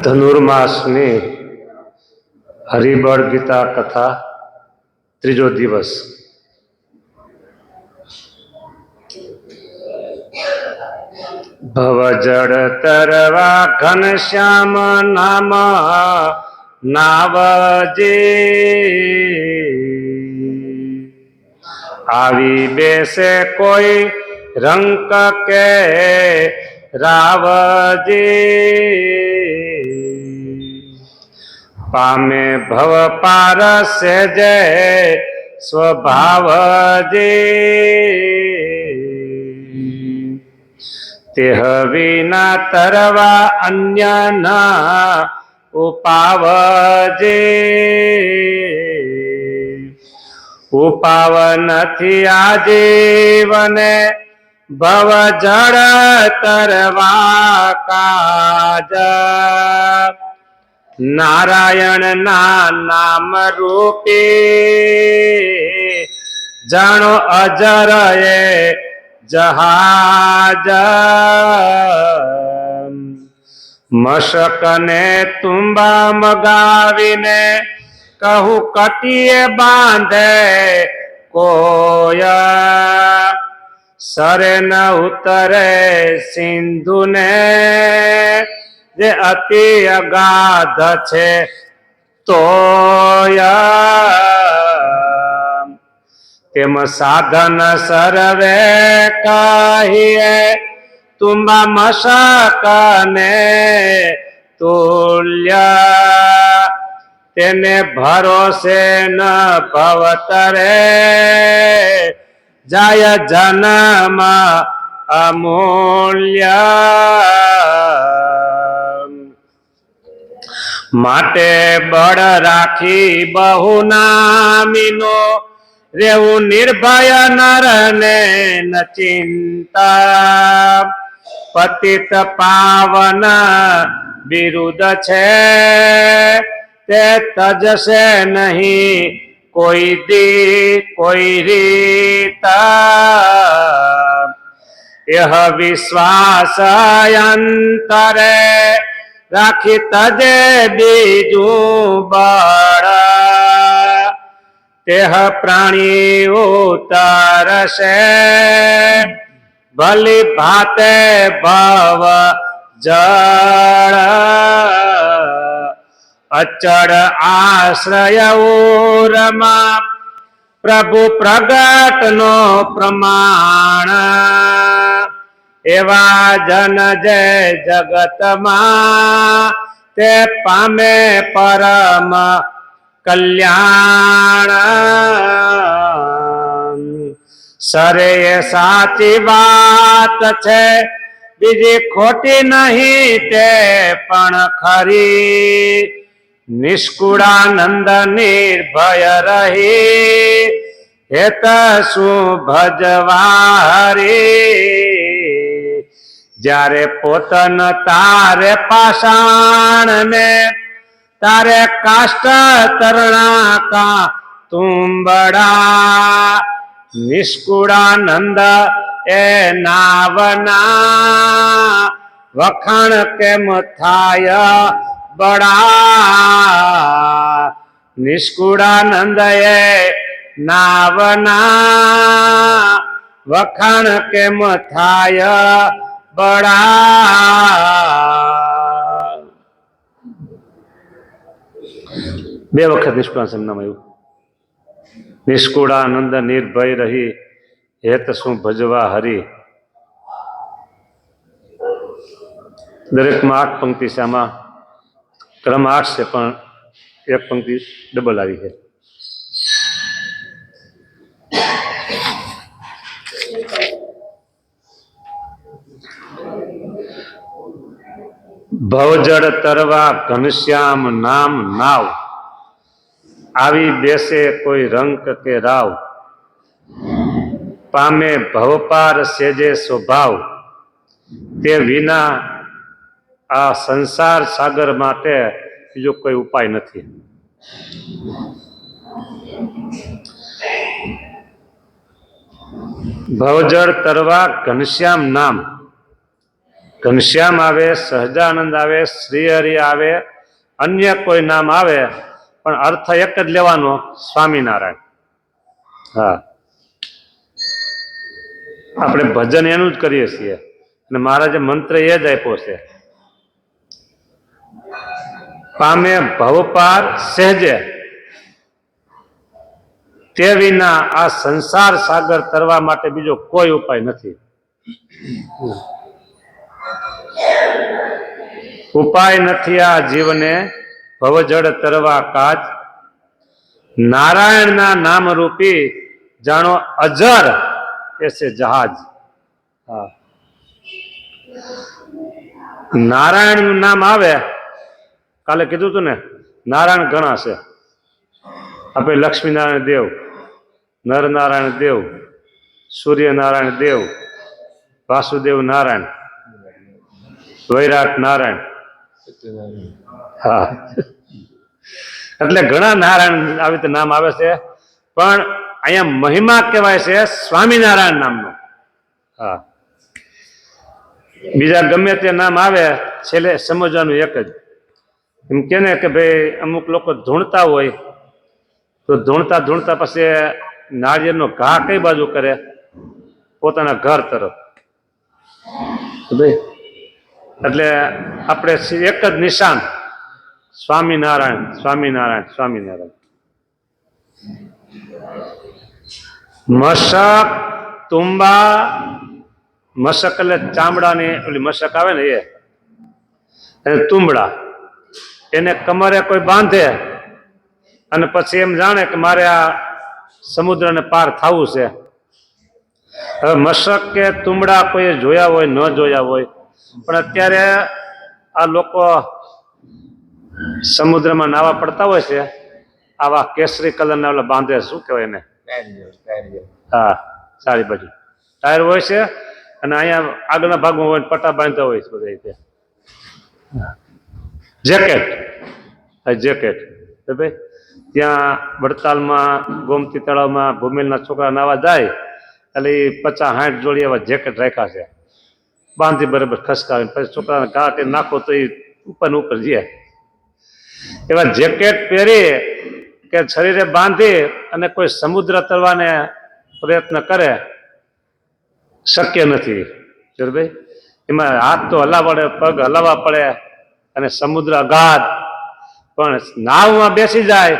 ધનુર્માસની હરિબળ ગીતા કથા ત્રીજો દિવસ. ભવજળ તરવા ઘનશ્યામ નામ નાવજે, આવી બેસે કોઈ રંક કે રાવજે, પામે ભવ પાર સેજે સ્વભાવજે, તેહ વિના તરવા અન્ય ના ઉપાવજે, ઉપાવ નથી આજીવને ભવ જળ તરવા કાજ, નારાયણ ના નામ રૂપી જાણો અજર એ જહાજ, મશકને તુંબા મગાવીને કહું કટીએ બાંધે કોયા, સરે ન ઉતરે સિંધુ ને જે અતિ અગાધ છે તોયા, તેમ સાધન સર્વે કહીએ તુંબા મશકને તુલ્ય, તેને ભરોસે ન ભવતરે જાય જન્મ અમૂલ્ય, માટે બળ રાખી બહુ નામીનો રેવું નિર્ભય નરને ન ચિંતા, પતિત પાવન બિરુદ છે તે તજશે નહીં કોઈ દી કોઈ રીતા, એહ વિશ્વાસ અંતરે રાખી તજે બીજું બળ, તેહ પ્રાણી ઉતરશે ભલી ભાતે ભવ જળ, અચળ આશ્રય ઉરમાં પ્રભુ પ્રગટ નો પ્રમાણ, એવા જન જે જગતમાં તે પામે પરમ કલ્યાણ, સરે એ સાચી વાત છે બીજી ખોટી નહીં તે પણ ખરી, નિષ્કુળાનંદ નિર્ભય રહી હેત શું ભજવારી, જ્યારે પોતન તારે પાષાણ ને તારે કાષ્ટ તરણા કા તુંબડા, નિષ્કુળાનંદ એ નાવના વખાણ કેમ થાય બડા, નિષ્કુળાનંદ એ નાવના વખાણ કેમ થાય બડા. બે વખત નિષ્કુળાનંદ નામ આવ્યું. નિષ્કુળાનંદ નિર્ભય રહી હેત શું ભજવા હરી. દરેકમાં 8 પંક્તિ છે, આમાં ક્રમ 8 છે પણ એક પંક્તિ ડબલ આવી છે. ભવજળ તરવા ઘનશ્યામ નામ નાવ, આવી બેસે કોઈ રંક કે રાવ, પામે ભવપાર સેજે સ્વભાવ, તે વિના આ સંસાર સાગર માટે બીજો કોઈ ઉપાય નથી. ભવજળ તરવા ઘનશ્યામ નામ, ઘનશ્યામ આવે, સહજાનંદ આવે, શ્રીહરિ આવે, અન્ય કોઈ નામ આવે, પણ અર્થ એક જ લેવાનો, સ્વામિનારાયણ. હા, આપણે ભજન એનું જ કરીએ છીએ અને મહારાજે મંત્ર એ જ આપ્યો છે, પામે ભવપાર સહેજે, તે વિના આ સંસાર સાગર તરવા માટે બીજો કોઈ ઉપાય નથી. ઉપાય નથી આ જીવને ભવજળ તરવા કાજ, નારાયણના નામ રૂપી જાણો અજર એસે જહાજ. હા, નારાયણનું નામ આવે, કાલે કીધું હતું ને, નારાયણ ઘણા છે. આપણે લક્ષ્મીનારાયણ દેવ, નરનારાયણ દેવ, સૂર્યનારાયણ દેવ, વાસુદેવ નારાયણ, વૈરાટ નારાયણ. હા, એટલે ઘણા નારાયણ આવી રીતે નામ આવે છે, પણ અહીંયા મહિમા કહેવાય છે સ્વામિનારાયણ નામનો. હા, બીજા ગમે તે નામ આવે, છેલ્લે સમજવાનું એક જ. એમ કે ને કે ભાઈ અમુક લોકો ધૂણતા હોય તો ધૂણતા ધૂણતા પછી નાળિયેરનો ઘા કઈ બાજુ કરે? પોતાના ઘર તરફ. એટલે આપણે એક જ નિશાન, સ્વામિનારાયણ, સ્વામિનારાયણ, સ્વામિનારાયણ. મશક, તુંબા, મશક એટલે ચામડાની ઓલી મશક આવે ને એ, અને તુંબડા, એને કમરે કોઈ બાંધે અને પછી એમ જાણે કે મારે આ સમુદ્રને પાર થવું છે. હવે મશક કે તુંબડા કોઈ જોયા હોય, ન જોયા હોય, પણ અત્યારે આ લોકો સમુદ્રમાં નાવા પડતા હોય છે, આવા કેસરી કલરના ઓલા બાંધે, શું કહેવાય એને? હા, સારી બાજુ ટાયર હોય છે અને અહીંયા આગળના ભાગમાં હોય પટ્ટા બાંધતા હોય છે બધા રીતે. Jacket, jacket. ભાઈ ત્યાં વડતાલમાં ગોમતી તળાવમાં ભૂમિલના છોકરા નાવા જાય એટલે એ 50-60 જોડી એવા જેકેટ રાખ્યા છે, બાંધી બરાબર ખસકાવે, પછી છોકરાને ઘાટ નાખો તો એ ઉપર ને ઉપર જાય. એવા જેકેટ પહેરી કે શરીરે બાંધી અને કોઈ સમુદ્ર તરવાને પ્રયત્ન કરે, શક્ય નથી. ભાઈ એમાં હાથ તો હલાવવા પડે, પગ હલાવવા પડે અને સમુદ્ર અગાધ. પણ નાવમાં બેસી જાય,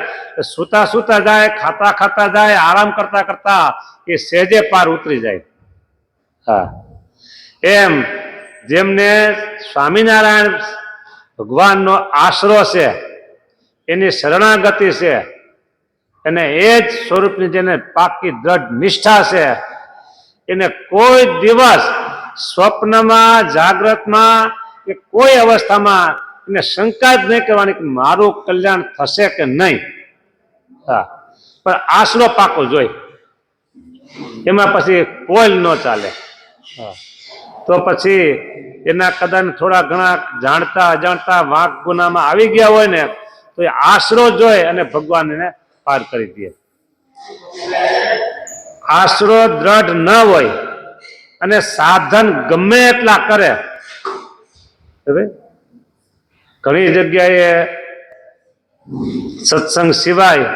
સૂતા સૂતા જાય, ખાતા ખાતા જાય, આરામ કરતા કરતા એ સહેજે પાર ઉતરી જાય. હા, એમ જેમને સ્વામિનારાયણ ભગવાનનો આશરો છે, એની શરણાગતિ છે, અને એ જ સ્વરૂપની જેને પાકી દ્રઢ નિષ્ઠા છે, એને કોઈ દિવસ સ્વપ્નમાં, જાગ્રતમાં કે કોઈ અવસ્થામાં એને શંકા જ નહીં કરવાની કે મારું કલ્યાણ થશે કે નહીં. હા, પણ આશરો પાકો જોઈ, એમાં પછી કોઈ ન ચાલે. હા, તો પછી એના કદાચ થોડા ઘણા જાણતા અજાણતા વાંક ગુનામાં આવી ગયા હોય ને, તો એ આશરો જોઈ અને ભગવાન એને પાર કરી દે. આશરો દ્રઢ ન હોય અને સાધન ગમે એટલા કરે, ઘણી જગ્યાએ સત્સંગ સિવાય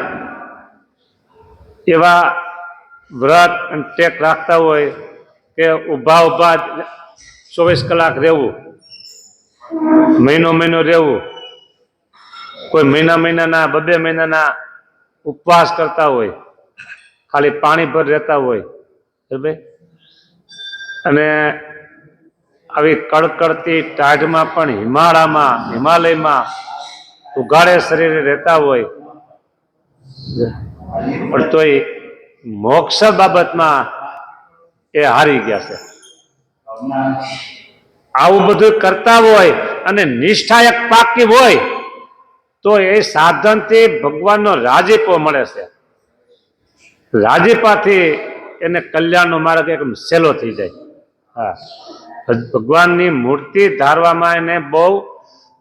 એવા વ્રત અને ટેક રાખતા હોય કે ઊભા ઊભા 24 કલાક રહેવું, મહિનો મહિનો રહેવું, કોઈ મહિનાના 2 મહિનાના ઉપવાસ કરતા હોય, ખાલી પાણી પર રહેતા હોય, અને આવી કડકડતી ટાઢમાં પણ હિમાલયમાં ઉઘાડે શરીરે રહેતા હોય, પણ તોય મોક્ષ બાબતમાં એ હારી ગયા છે. આવું બધું કરતા હોય અને નિષ્ઠા એક પાકી હોય તો એ સાધનથી ભગવાનનો રાજીપો મળે છે. રાજીપાથી એને કલ્યાણનો માર્ગ એકદમ સહેલો થઈ જાય. હા, ભગવાનની મૂર્તિ ધારવામાં એને બહુ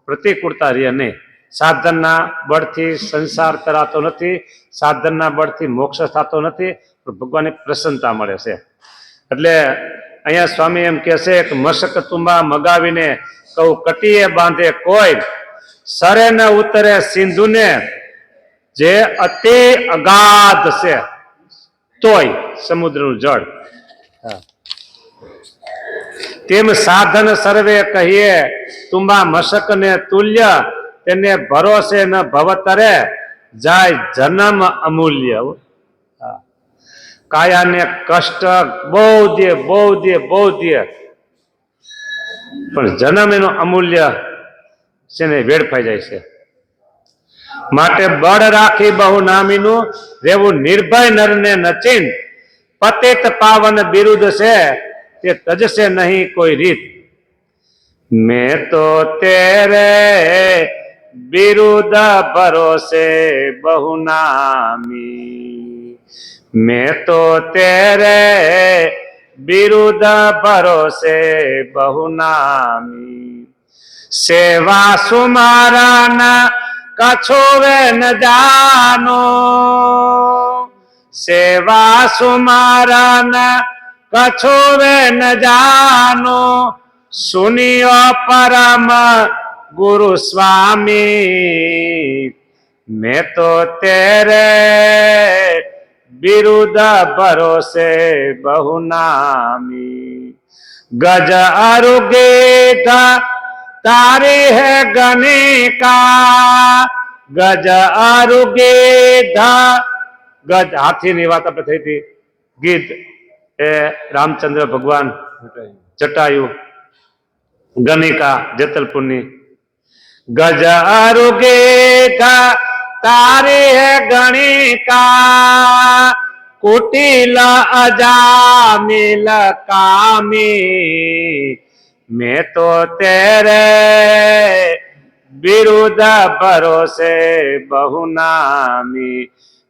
પ્રતિકૂળતા રહે નહીં. સાધનના બળથી સંસાર કરાતો નથી, સાધનના બળથી મોક્ષ થતો નથી, પણ ભગવાનની પ્રસન્નતા મળે છે. એટલે અહીંયા સ્વામી એમ કહે છે કે મશક તુંબા મગાવીને કહું કટીએ બાંધે કોઈ, સરે ન ઉતરે સિંધુને, જે અતિ અગાધ છે તોય સમુદ્રનું જળ. તેમ સાધન સર્વે કહીએ તુંબા મશક ને તુલ્ય, તેને ભરોસે ન ભવતરે જાય જન્મ અમૂલ્ય. કાયાને કષ્ટ બહુ દે બહુ દે બહુ દે, પણ જન્મ એનો અમૂલ્ય છે ને વેડફાઈ જાય છે. માટે બળ રાખી બહુ નામીનું રહેવું નિર્ભય નરને નચીન, પતિત પાવન બિરુદ છે તે તજશે નહીં કોઈ રીત. મેં તો તેરે બિરુદ ભરોસે બહુ નામી, મેં તો તેરે બિરુદ ભરોસે બહુ નામી. સેવા સુમારાના કછુવે ન જાનો, સેવા સુમારાના કછુવે ન જાનો, સુનિયો પરમ ગુરુ સ્વામી. મેં તો તેરે બિરુદ ભરોસે બહુ નામી. ગજ અરુગેઠા તારી હે ગણિકા, ગજ અરુગેઠા. ગજ હાથીની વાત આપણે થઈ હતી. ગીધ એ રામચંદ્ર ભગવાન, જટાયુ, ગણિકા જેતલપુરની. ગજ અરુગેઠા તારી હે ગણિકા, કુટિલ અજામિલ કામી. મેં તો તેરે બિરુદ ભરોસે બહુ નામી,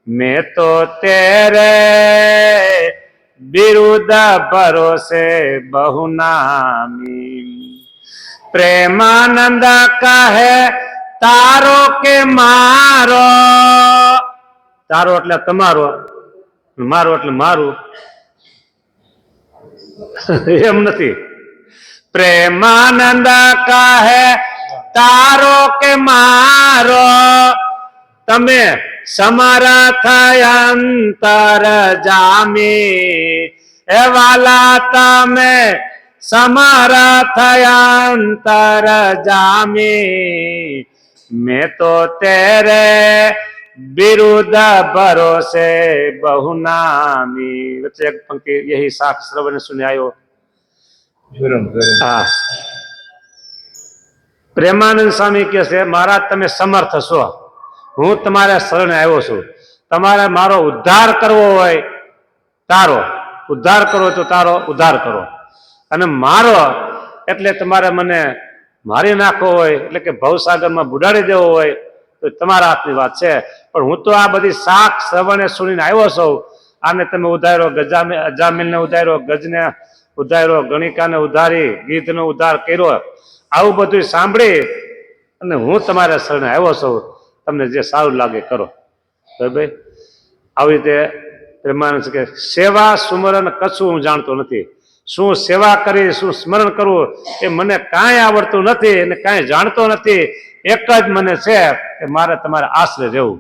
મેં તો તેરે બિરુદ ભરોસે બહુ નામી. પ્રેમાનંદ કહે તારો કે મારો, તારો એટલે તમારો, મારો એટલે મારું, એમ નથી. પ્રેમાનંદ કહે તારો કે મારો, તમે સમર્થ અંતર જામી. એ વાલા તમે સમર્થ અંતર જામી. મેં તો તેરે બિરુદ ભરોસે બહુ નામી. વચ્ચે એક પંક્તિ યહી સાખ શ્રવણ સુને આયો. હા, પ્રેમાનંદ સ્વામી કહે છે મહારાજ તમે સમર્થ છો, હું તમારા શરણે આવ્યો છું. તમારે મારો ઉદ્ધાર કરવો હોય તારો ઉદ્ધાર કરો તો તારો ઉદ્ધાર કરો, અને મારો એટલે તમારે મને મારી નાખવો હોય એટલે કે ભવસાગરમાં બુડાડી દેવો હોય તો તમારા હાથની વાત છે. પણ હું તો આ બધી શાક શ્રવણે સુણીને આવ્યો છું. આને તમે ઉધાર્યો, અજામિલને ઉધાર્યો, ગજને ઉધાર્યો, ગણિકાને ઉધારી, ગીધનો ઉદ્ધાર કર્યો, આવું બધું સાંભળી અને હું તમારા શરણે આવ્યો છું. તમને જે સારું લાગે કરો. ભાઈ આવી રીતે પ્રેમાનંદ કે સેવા સુમરણ કશું હું જાણતો નથી. શું સેવા કરી, શું સ્મરણ કરવું એ મને કાંઈ આવડતું નથી અને કાંઈ જાણતો નથી. એક જ મને છે કે મારે તમારે આશરે રહેવું.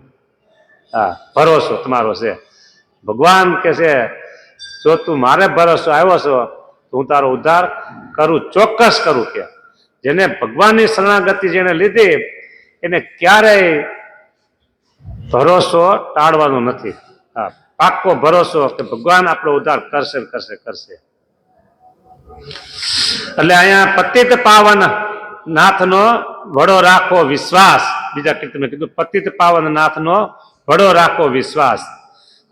હા, ભરોસો તમારો છે. ભગવાન કે છે જો તું મારે ભરોસો આવ્યો છો તો હું તારો ઉદ્ધાર કરું, ચોક્કસ કરું. કે જેને ભગવાનની શરણાગતિ જેને લીધી એને ક્યારેય ભરોસો ટાળવાનો નથી. હા, પાક્કો ભરોસો કે ભગવાન આપણો ઉદ્ધાર કરશે કરશે કરશે. એટલે અહીંયા પતિત પાવન નાથનો વડો રાખો વિશ્વાસ. બીજા કીર્તનમાં કીધું પતિત પાવન નાથનો વડો રાખો વિશ્વાસ.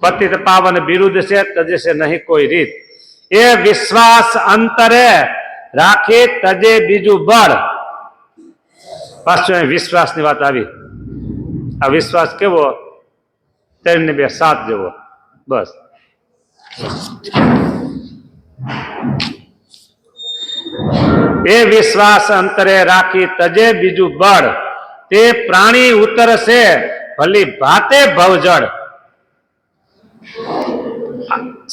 પતિત પાવન બિરુદ છે તજે નહીં કોઈ રીત, એ વિશ્વાસ અંતરે રાખી તજે બીજું બળ. પાછું વિશ્વાસની વાત આવી. આ વિશ્વાસ કેવો? 3 ને 2 7 જેવો. બસ એ વિશ્વાસ અંતરે રાખી તજે બીજું બળ, તે પ્રાણી ઉતરશે ભલી ભાતે ભવજળ.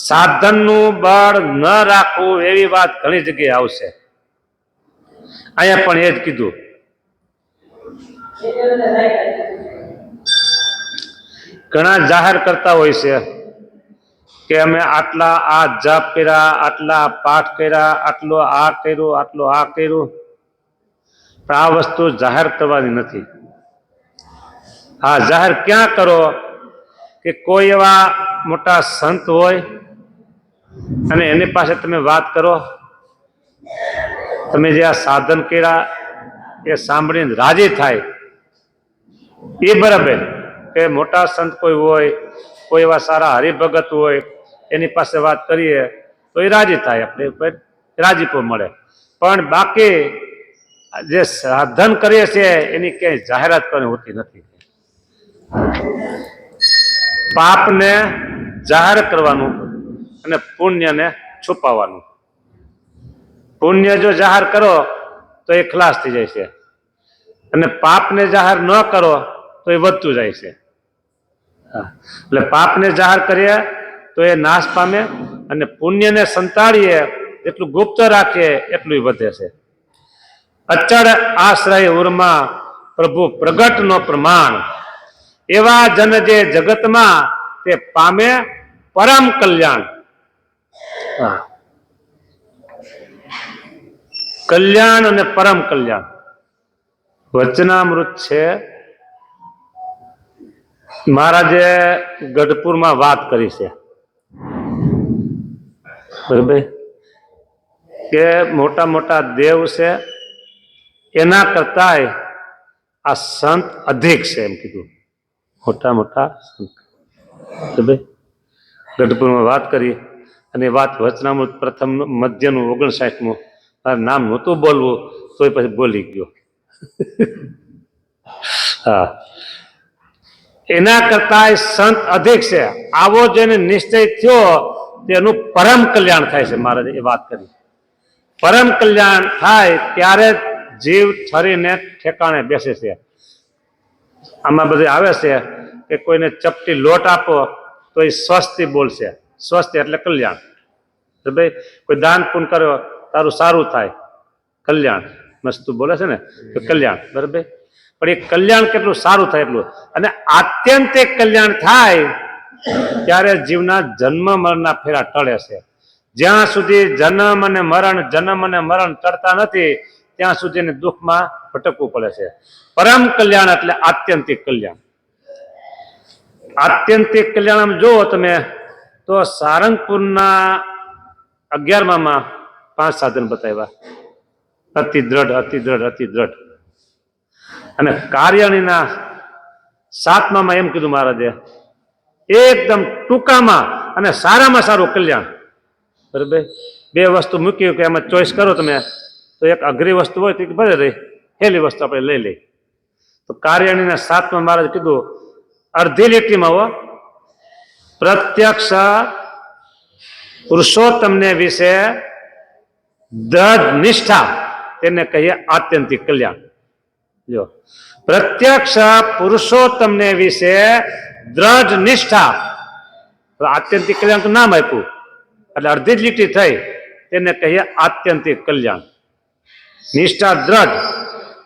સાધનનું બળ ન રાખવું એવી વાત ઘણી જગ્યાએ આવશે. અહીંયા પણ એ જ કીધું. ઘણા જાહેર કરતા હોય છે કે અમે આટલા આ જાપ કર્યા, આટલા પાઠ કર્યા, આટલો આ કર્યું, આટલો આ કર્યું. પણ આ વસ્તુ જાહેર કરવાની નથી. હા, જાહેર ક્યાં કરો કે કોઈ એવા મોટા સંત હોય અને એની પાસે તમે વાત કરો, તમે જે આ સાધન કર્યા એ સાંભળીને રાજી થાય એ બરાબર. કે મોટા સંત કોઈ હોય, કોઈ એવા સારા હરિભગત હોય, એની પાસે વાત કરીએ તો એ રાજી થાય, આપણે રાજીપો મળે. પણ બાકી જે સાધન કરીએ છીએ એની ક્યાંય જાહેરાત કરવાની હોતી નથી. પાપને જાહેર કરવાનું અને પુણ્યને છુપાવવાનું. પુણ્ય જો જાહેર કરો તો એ ખલાસ થઈ જાય છે, અને પાપને જાહેર ન કરો તો એ વધતું જાય છે. એટલે પાપને જાહેર કરીએ તો એ નાશ પામે, અને પુણ્યને સંતાડીએ જેટલું ગુપ્ત રાખીએ એટલું વધે છે. અચળ આશ્રય ઉર્મા પ્રભુ પ્રગટ નો પ્રમાણ, એવા જન જે જગતમાં તે પામે પરમ કલ્યાણ. કલ્યાણ અને પરમ કલ્યાણ વચનામૃત છે. મહારાજે ગઢપુરમાં વાત કરી છે, બરાબર, કે મોટા મોટા દેવ છે એના કરતાંય આ સંત અધિક છે એમ કીધું. મોટા મોટા સંત, બરાબર, ગઢપુરમાં વાત કરી. અને વાત વચનામૃત પ્રથમ મધ્યનું 59મું. નામ નહોતું બોલવું તોય પછી બોલી ગયો. હા, એના કરતા સંત અધિક છે. આવો જેને નિશ્ચય થયો તેનું પરમ કલ્યાણ થાય છે. મહારાજે એ વાત કરી. પરમ કલ્યાણ થાય ત્યારે જીવ ઠરીને ઠેકાણે બેસે છે. આમાં બધું આવે છે કે કોઈને ચપટી લોટ આપો તો એ સ્વસ્તિ બોલશે. સ્વસ્તિ એટલે કલ્યાણ. ભાઈ, કોઈ દાન પુણ્ય કરો તારું સારું થાય, કલ્યાણ. મસ્ત બોલે છે ને તો કલ્યાણ, બરાબર. પણ એ કલ્યાણ કેટલું સારું થાય એટલું. અને આત્યંતિક કલ્યાણ થાય ત્યારે જીવના જન્મ મરણના ફેરા ટળે છે. જ્યાં સુધી જન્મ અને મરણ ટળતા નથી ત્યાં સુધી એને દુઃખમાં ભટકવું પડે છે. પરમ કલ્યાણ એટલે આત્યંતિક કલ્યાણ. આત્યંતિક કલ્યાણ જુઓ તમે તો સારંગપુરના 11માં 5 સાધન બતાવ્યા. અતિ દ્રઢ, અતિ દ્રઢ, અતિ દ્રઢ. અને કાર્યાણીના 7માં એમ કીધું મહારાજે, એકદમ ટૂંકામાં અને સારામાં સારું કલ્યાણ, બરાબર. 2 વસ્તુ મૂકી કે એમાં ચોઈસ કરો તમે, તો એક અઘરી વસ્તુ હોય તો ભલે રહી, હેલી વસ્તુ આપણે લઈ લઈ. તો કાર્યાણીના 7માં મહારાજ કીધું અડધી લીટીમાં હો, પ્રત્યક્ષ પુરુષોત્તમને વિશે દ્રઢ નિષ્ઠા, તેને કહીએ આત્યંતિક કલ્યાણ. જો, પ્રત્યક્ષ પુરુષોત્તમને વિશે દ્રઢ નિષ્ઠા, આત્યંતિક કલ્યાણ તો નામ આપ્યું એટલે અડધી જ લીટી થઈ, તેને કહીએ આત્યંતિક કલ્યાણ. નિષ્ઠા દ્રઢ.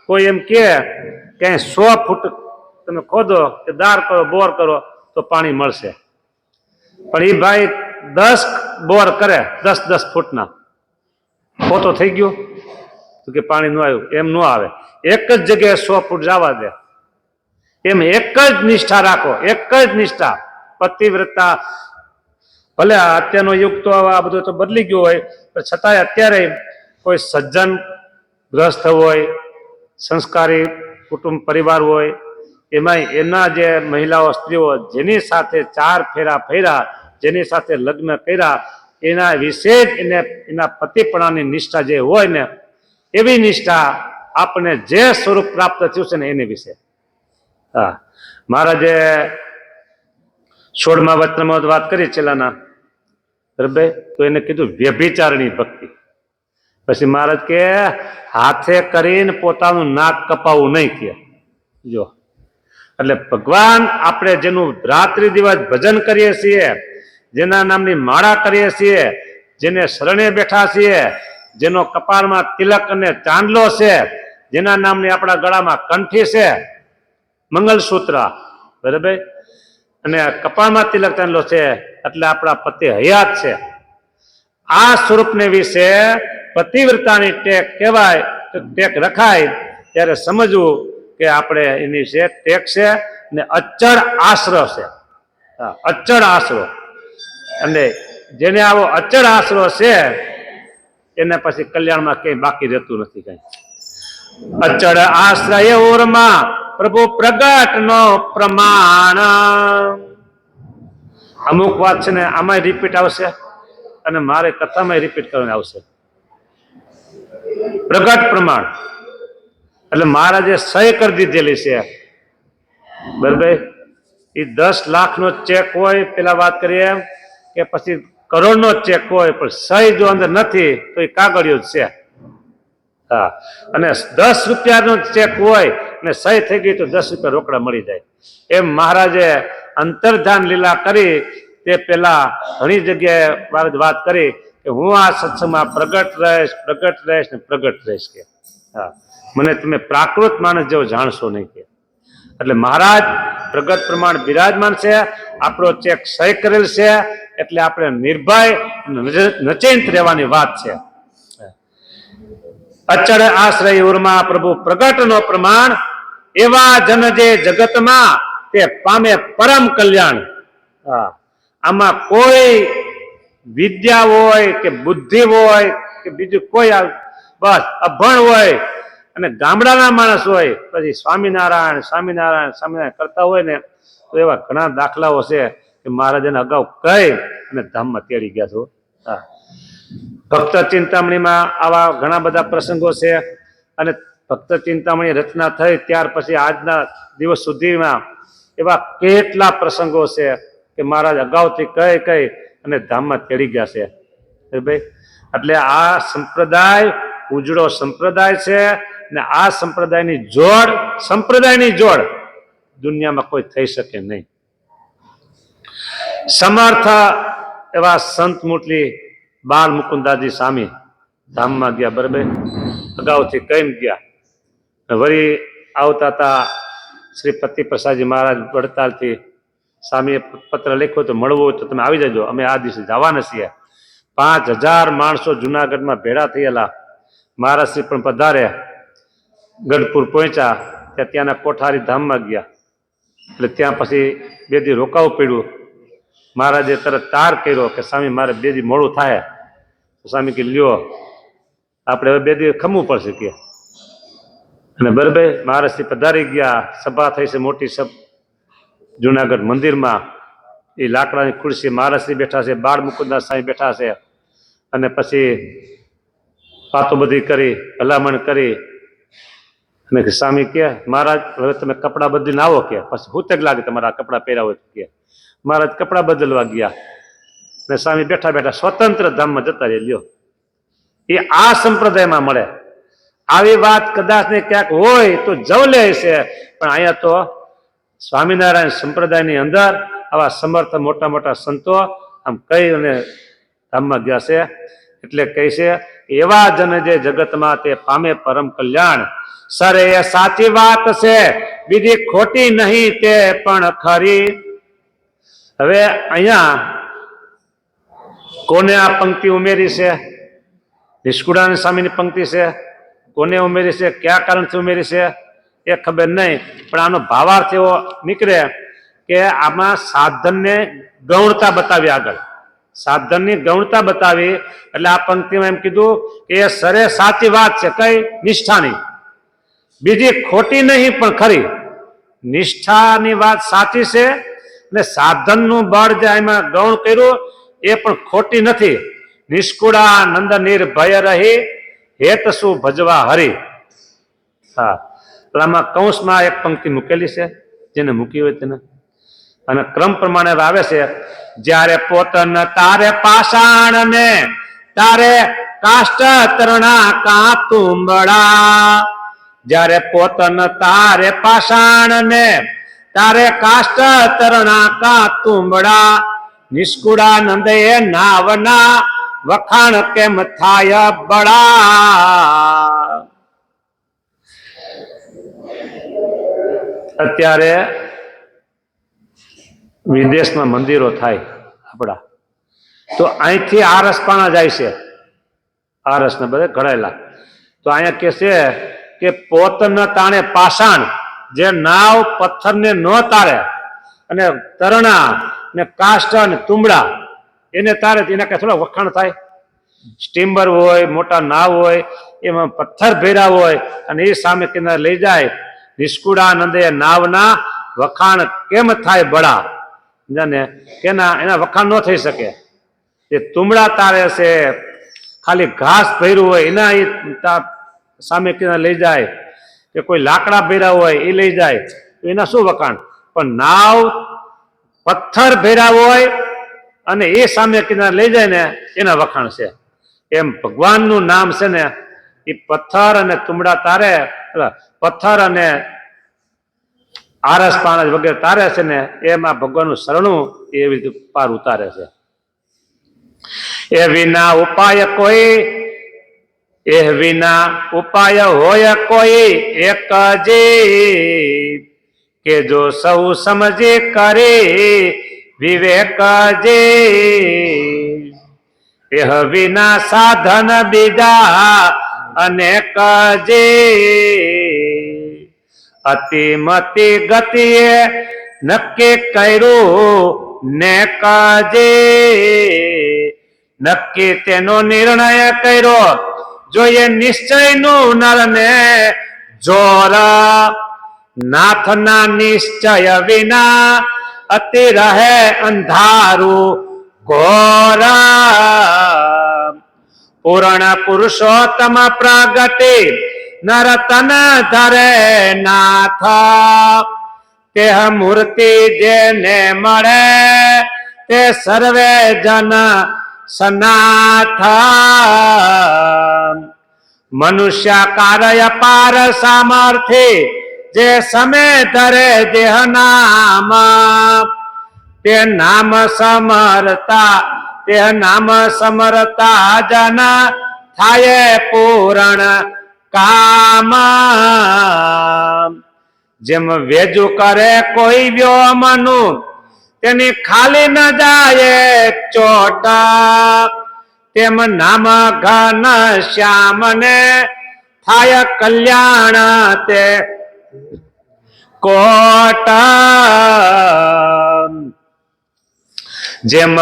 કોઈ એમ કે 100 ફૂટ તમે ખોદો કે દાર કરો, બોર કરો તો પાણી મળશે. પણ એ ભાઈ 10 બોર કરે 10-10 ફૂટના, ખોટો થઈ ગયો તો કે પાણી ન આવ્યું. એમ ન આવે. એક જ જગ્યાએ 100 ફૂટ જવા દે. એમ એક જ નિષ્ઠા રાખો, એક જ નિષ્ઠા. પતિવ્રતા ભલે અત્યારનો યુગ તો આ બધું તો બદલી ગયો હોય, પણ છતાંય અત્યારે કોઈ સજ્જન ગ્રસ્ત હોય, સંસ્કારી કુટુંબ પરિવાર હોય, એમાં એના જે મહિલાઓ સ્ત્રીઓ જેની સાથે 4 ફેરા ફર્યા, જેની સાથે લગ્ન કર્યા, એના વિશે જ એને એના પતિપણાની નિષ્ઠા જે હોય ને, એવી નિષ્ઠા આપણે જે સ્વરૂપ પ્રાપ્ત થયું છે ને એની વિશે. હા, મહારાજે 16મા વચનમાં વાત કરી છેલ્લાના, બરાબર. તો એને કીધું વ્યભિચારણી ભક્તિ. પછી મહારાજ કે હાથે કરીને પોતાનું નાક કપાવવું નહીં કે. જો, એટલે ભગવાન આપણે જેનું રાત્રિ દિવસ ભજન કરીએ છીએ જેના નામની માળા કરીએ છીએ, જેને શરણે બેઠા છીએ, જેનો કપાળમાં તિલક અને ચાંદલો છે, જેના નામની આપણા ગળામાં કંઠી છે, મંગલસૂત્ર, બરાબર, અને કપાળમાં તિલક ચાંદલો છે, એટલે આપણા પતિ હયાત છે. આ સ્વરૂપને વિશે પતિવ્રતાની ટેક કહેવાય, ટેક રખાય ત્યારે સમજવું કે આપણે એની છે ટેક છે ને અચળ આશરો છે. અચળ આશરો, અને જેને આવો અચળ આશરો છે એને પછી કલ્યાણમાં કઈ બાકી રહેતું નથી. કઈ અચળ આશ્રય ઓરમાં પ્રભુ પ્રગટ નો પ્રમાણ. અમુક વાત છે ને આમાં રિપીટ આવશે અને મારે કથામાં રિપીટ કરવાની આવશે. પ્રગટ પ્રમાણ એટલે મહારાજે સહી કરી દીધેલી છે, બરાબર. એ 10 લાખનો ચેક હોય, પેલા વાત કરીએ એમ, કે પછી કરોડનો ચેક હોય, પણ સહી જો અંદર નથી તો એ કાગળિયો જ છે. હા, અને 10 રૂપિયાનો ચેક હોય અને સહી થઈ ગઈ તો 10 રૂપિયા રોકડા મળી જાય. એમ મહારાજે અંતર્ધાન લીલા કરી તે પેલા ઘણી જગ્યાએ વાત કરી કે હું આ સત્સંગમાં પ્રગટ રહીશ, પ્રગટ રહીશ ને પ્રગટ રહીશ. કે હા, મને તમે પ્રાકૃત માણસ જેવો જાણશો નહીં. કે એટલે મહારાજ પ્રગટ પ્રમાણ બિરાજમાન છે, આપણો ચેક સહી કરેલ છે, એટલે આપણે નિર્ભય નચિંત રહેવાની વાત છે. અચળ આશ્રય ઉર્મા પ્રભુ પ્રગટ નો પ્રમાણ, એવા જન જે જગતમાં તે પામે પરમ કલ્યાણ. હા, આમાં કોઈ વિદ્યા હોય કે બુદ્ધિ હોય કે બીજું કોઈ બસ અભણ હોય અને ગામડાના માણસ હોય, પછી સ્વામિનારાયણ સ્વામિનારાયણ સ્વામિનારાયણ કરતા હોય ને તો એવા ઘણા દાખલાઓ છે કે મહારાજને અગાઉ કહી અને ધામમાં તેડી ગયા છો. હા, ભક્ત ચિંતામણીમાં આવા ઘણા બધા પ્રસંગો છે, અને ભક્ત ચિંતામણી રચના થઈ ત્યાર પછી આજના દિવસ સુધીમાં એવા કેટલા પ્રસંગો છે કે મહારાજ અગાઉથી કહી અને ધામમાં તેડી ગયા છે. ભાઈ, એટલે આ સંપ્રદાય ઉજળો સંપ્રદાય છે, ને આ સંપ્રદાયની જોડ દુનિયામાં કોઈ થઈ શકે નહીં. સમર્થ એવા સંત મુરલી બાલ મુકુદાજી સ્વામી ધામમાં ગયા, બરાબર, અગાઉથી કઈ ગયા. વળી આવતા હતા શ્રી પતિ પ્રસાદજી મહારાજ વડતાલથી સ્વામીએ પત્ર લખ્યો તો મળવું હોય તો તમે આવી જજો, અમે આ દિવસે જવાના છીએ. 5000 માણસો જુનાગઢમાં ભેળા થયેલા. મહારાજ શ્રી પણ પધાર્યા, ગઢપુર પહોંચ્યા, ત્યાંના કોઠારી ધામમાં ગયા. એટલે ત્યાં પછી 2 દી રોકાવું પડ્યું. મહારાજે તરત તાર કર્યો કે સ્વામી મારે 2 દી મોડું થાય. સ્વામી કે લ્યો આપણે હવે 2 દી ખમવું પડશે કે. અને બરાબર મહારાજથી પધારી ગયા. સભા થઈ છે મોટી જુનાગઢ મંદિરમાં. એ લાકડાની ખુરશી મહારાજશ્રી બેઠા છે, બાળ મુકુદાસ સ્વામી બેઠા છે, અને પછી વાતો બધી કરી, ભલામણ કરી. અને સ્વામી કે મહારાજ હવે તમે કપડાં બદલીને આવો. કે પછી હું તક લાગે તમારા કપડાં પહેર્યા હોય કે. મહારાજ કપડાં બદલવા ગયા અને સ્વામી બેઠા બેઠા સ્વતંત્ર ધામમાં જતા રહે. લ્યો, એ આ સંપ્રદાયમાં મળે. આવી વાત કદાચ ને ક્યાંક હોય તો જવલે છે, પણ અહીંયા તો સ્વામિનારાયણ સંપ્રદાયની અંદર આવા સમર્થ મોટા મોટા સંતો આમ કહી અને ધામમાં ગયા છે. એટલે કહે છે એવા જન જે જગતમાં તે પામે પરમ કલ્યાણ. સર એ સાચી વાત છે, બીજી ખોટી નહીં તે પણ ખરી. હવે અહીંયા કોને આ પંક્તિ ઉમેરી છે? નિષ્કુળાનંદ સ્વામીની પંક્તિ છે. કોને ઉમેરી છે, કયા કારણથી ઉમેરી છે એ ખબર નહીં, પણ આનો ભાવાર્થ એવો નીકળે કે આમાં સાધનને ગૌણતા બતાવી. આગળ સાધનની ગૌણતા બતાવી એટલે આ પંક્તિમાં એમ કીધું કે એ સરે સાચી વાત છે. કઈ? નિષ્ઠાની. બીજી ખોટી નહીં પણ ખરી. નિષ્ઠાની વાત સાચી છે, અને સાધનનું બળ જે એમાં ગૌણ કર્યું એ પણ ખોટી નથી. નિષ્કુળાનંદ નિર્ભય રહી હેત શું ભજવા હરી. હા, આમાં કૌંસમાં એક પંક્તિ મૂકેલી છે, જેને મૂકી હોય તેને. અને ક્રમ પ્રમાણે આવે છે, જ્યારે પોતન તારે પાષાણ ને તારે કાષ્ટ તરણા કા તુંબડા. જ્યારે પોતન તારે પાષાણ ને તારે કાષ્ટ તરણા કા તુંબડા. નિષ્કુળાનંદ એ નાવના વખાણ કેમ થાય બળા. અત્યારે વિદેશમાં મંદિરો થાય આપણા, તો અહીંથી આરસપાણા જાય છે, આરસ ને બધે ઘડાયેલા. તો અહીંયા કે છે કે પોત ન તાણે પાષાણ, જે નાવ પથ્થરને ન તારે અને તરણા ને કાષ્ટ અને તુંબડા એને તારે, એના કઈ થોડા વખાણ થાય? સ્ટીમર હોય, મોટા નાવ હોય, એમાં પથ્થર ભેરા હોય અને એ સામે કિનારે લઈ જાય. નિષ્કુળાનંદે નાવના વખાણ કેમ થાય બળા? જાને કેના એના વખાણ ન થઈ શકે. એ તુંબડા તારે છે, ખાલી ઘાસ ભર્યું હોય એના એ સામે કિનારે લઈ જાય, કે કોઈ લાકડા ભેરા હોય એ લઈ જાય, તો એના શું વખાણ? પણ નાવ પથ્થર ભેરા હોય અને એ સામે કિનારે લઈ જાય ને એના વખાણ છે. એમ ભગવાનનું નામ છે ને એ પથ્થર અને તુંબડા તારે, પથ્થર અને આરસ પાણસ વગેરે તારે છે ને એમાં ભગવાનનું શરણું એવી રીતે પાર ઉતારે છે. એ વિના ઉપાય કોઈ, એ વિના ઉપાય હોય કોઈ એક જે, કે જો સૌ સમજે કરે વિવેક જે. એહ વિના સાધન બીજા અનેક જે, અતિમતિ ગતિએ નક્કી કર્યું ને કજે. નક્કી તેનો નિર્ણય કર્યો જોઈએ નિશ્ચયનું નરને જોર. નાથના નિશ્ચય વિના અતિ રહે અંધારું ઘોર. પૂર્ણ પુરુષોત્તમ પ્રગતિ નરતન ધરે નાથ, તેહ મૂર્તિ જેને મળે તે સર્વે જન સનાથ. મનુષ્ય કાર્ય પાર સામર્થ્ય જે સમે ધરે દેહ નામ, તે નામ સમરતા, તે નામ સમરતા જન થાય પૂરણ કામ. જેમ વેજુ કરે કોઈ વ્યોમનું તેની ખાલી ન જાય ચોટ, તેમ નામ ઘન શ્યામને થાય કલ્યાણ તે કોટ. જેમ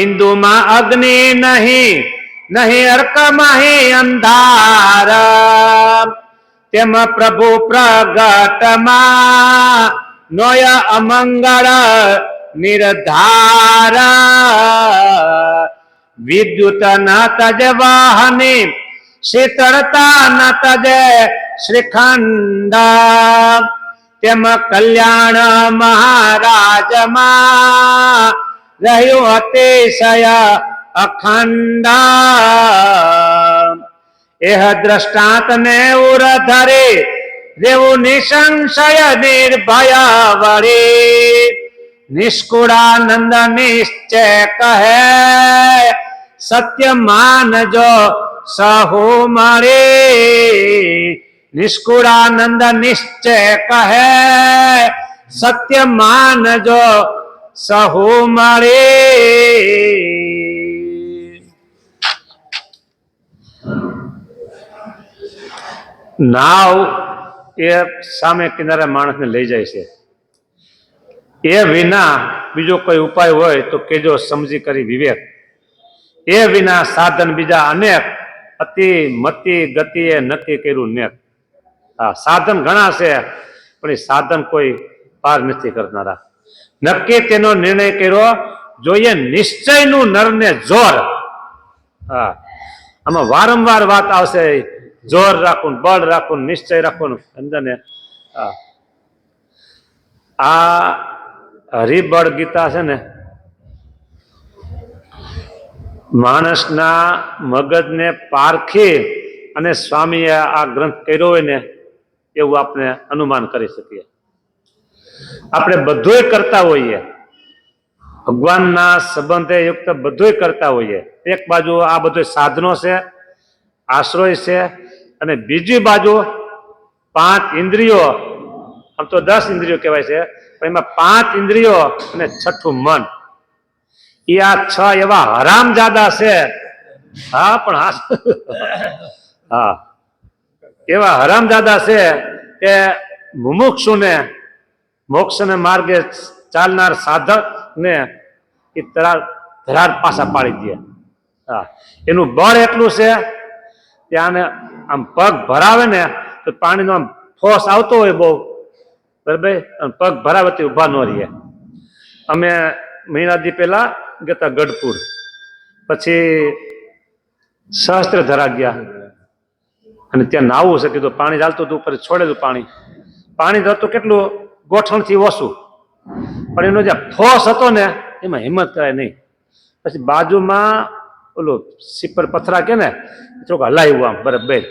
ઇન્દુમાં અગ્નિ નહીં, નહીં અર્કમાં અંધાર, તેમ પ્રભુ પ્રગટમાં નોય અમંગળ નિર્ધાર. વિદ્યુત ન તજ વાહની, શીતળતા ન તજે શ્રીખંડ, તેમ કલ્યાણ મહારાજમાં રહ્યું અતિશય અખંડ. એહ દ્રષ્ટાંત ને ઉર ધરે દેવું નિસંશય નિર્ભય વળી. નિષ્કુળાનંદ નિશ્ચય કહે સત્ય માનજો સહુ મળી. નિષ્કુળાનંદ નિશ્ચય કહે સત્ય માનજો સહુ મળી. નાવ એ સામે કિનારે માણસને લઈ જાય છે. એ વિના બીજો કોઈ ઉપાય હોય તો કેજો સમજી કરી વિવેક. એ વિના સાધન બીજા અનેક, અતિ મતિ ગતિએ નક્કી કર્યું નેક. હા, સાધન ઘણા છે પણ એ સાધન કોઈ પાર નથી કરનારા. નક્કી તેનો નિર્ણય કર્યો જોઈએ નિશ્ચયનું નરને જોર. હા, આમાં વારંવાર વાત આવશે, જોર રાખવું, બળ રાખવું, નિશ્ચય રાખવું અંદરને. આ હરિબળ ગીતા છે ને, માણસના મગજને પારખી અને સ્વામીએ આ ગ્રંથ કર્યો હોય ને એવું આપણે અનુમાન કરી શકીએ. આપણે બધું કરતા હોઈએ, ભગવાનના સંબંધે યુક્ત બધું કરતા હોઈએ. એક બાજુ આ બધું સાધનો છે, આશ્રય છે, અને બીજી બાજુ 5 ઇન્દ્રિયો, આમ તો 10 ઇન્દ્રિયો કહેવાય છે, પણ એમાં 5 ઇન્દ્રિયો અને 6ઠું મન. એ આ 6 એવા હરામજાદા છે. હા પણ હા એવા હરામજાદા છે કે મુમુક્ષુને મોક્ષને માર્ગે ચાલનાર સાધકને એ ધરાર પાછા પાડી દે. હા, એનું બળ એટલું છે કે આને આમ પગ ભરાવે ને તો પાણીનો આમ ફોર્સ આવતો હોય બહુ, બરાબર, પગ ભરાવે તો ઉભા ન રહીએ. અમે મહિનાથી પહેલા ગયા ગઢપુર, પછી સહસ્ત્રધરા ગયા, અને ત્યાં નાવું છે કીધું, પાણી ચાલતું હતું, ઉપર છોડેલું પાણી હતું કેટલું ગોઠણથી ઓછું, પણ એનો જે ફોર્સ હતો ને એમાં હિંમત કરાય નહીં. પછી બાજુમાં ઓલું સીપર પથરા કે ને થોડુંક હલાવ્યું, આમ બરાબર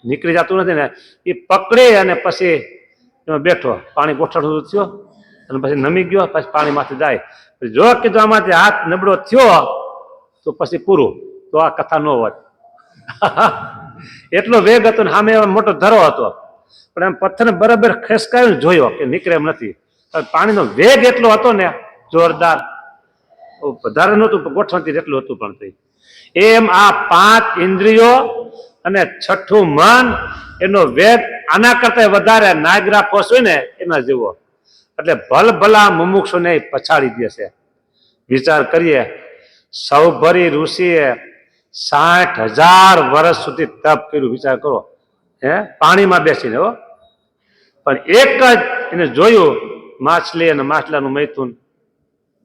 નીકળી જતું નથી ને, એ પકડી અને પછી એમાં બેઠો, પાણી ગોઠણ થયો અને પછી નમી ગયો, પછી પાણીમાંથી જાય. જો કીધું આમાંથી હાથ નબળો થયો તો પછી પૂરું, તો આ કથા ન હોત. એટલો વેગ હતો ને સામે મોટો ધરો હતો, પણ એમ પથ્થરને બરાબર ખેસકાયો, જોયો કે નીકળે એમ નથી. પાણીનો વેગ એટલો હતો ને જોરદાર, વધારે નહોતું, ગોઠણથી એટલું હતું. પણ થઈ એમ આ 5 ઇન્દ્રિયો અને 6ઠું મન, એનો વેગ આના કરતા વધારે નાયગ્રા ફોર્સ હોય ને એના જેવો. એટલે ભલભલા મુમુક્ષુને પછાડી દે છે. વિચાર કરીએ, સૌભરી ઋષિએ 60,000 વર્ષ સુધી તપ કર્યું. વિચાર કરો, પાણીમાં બેસીને. હો, પણ એક જ એને જોયું, માછલી અને માછલાનું મૈથુન.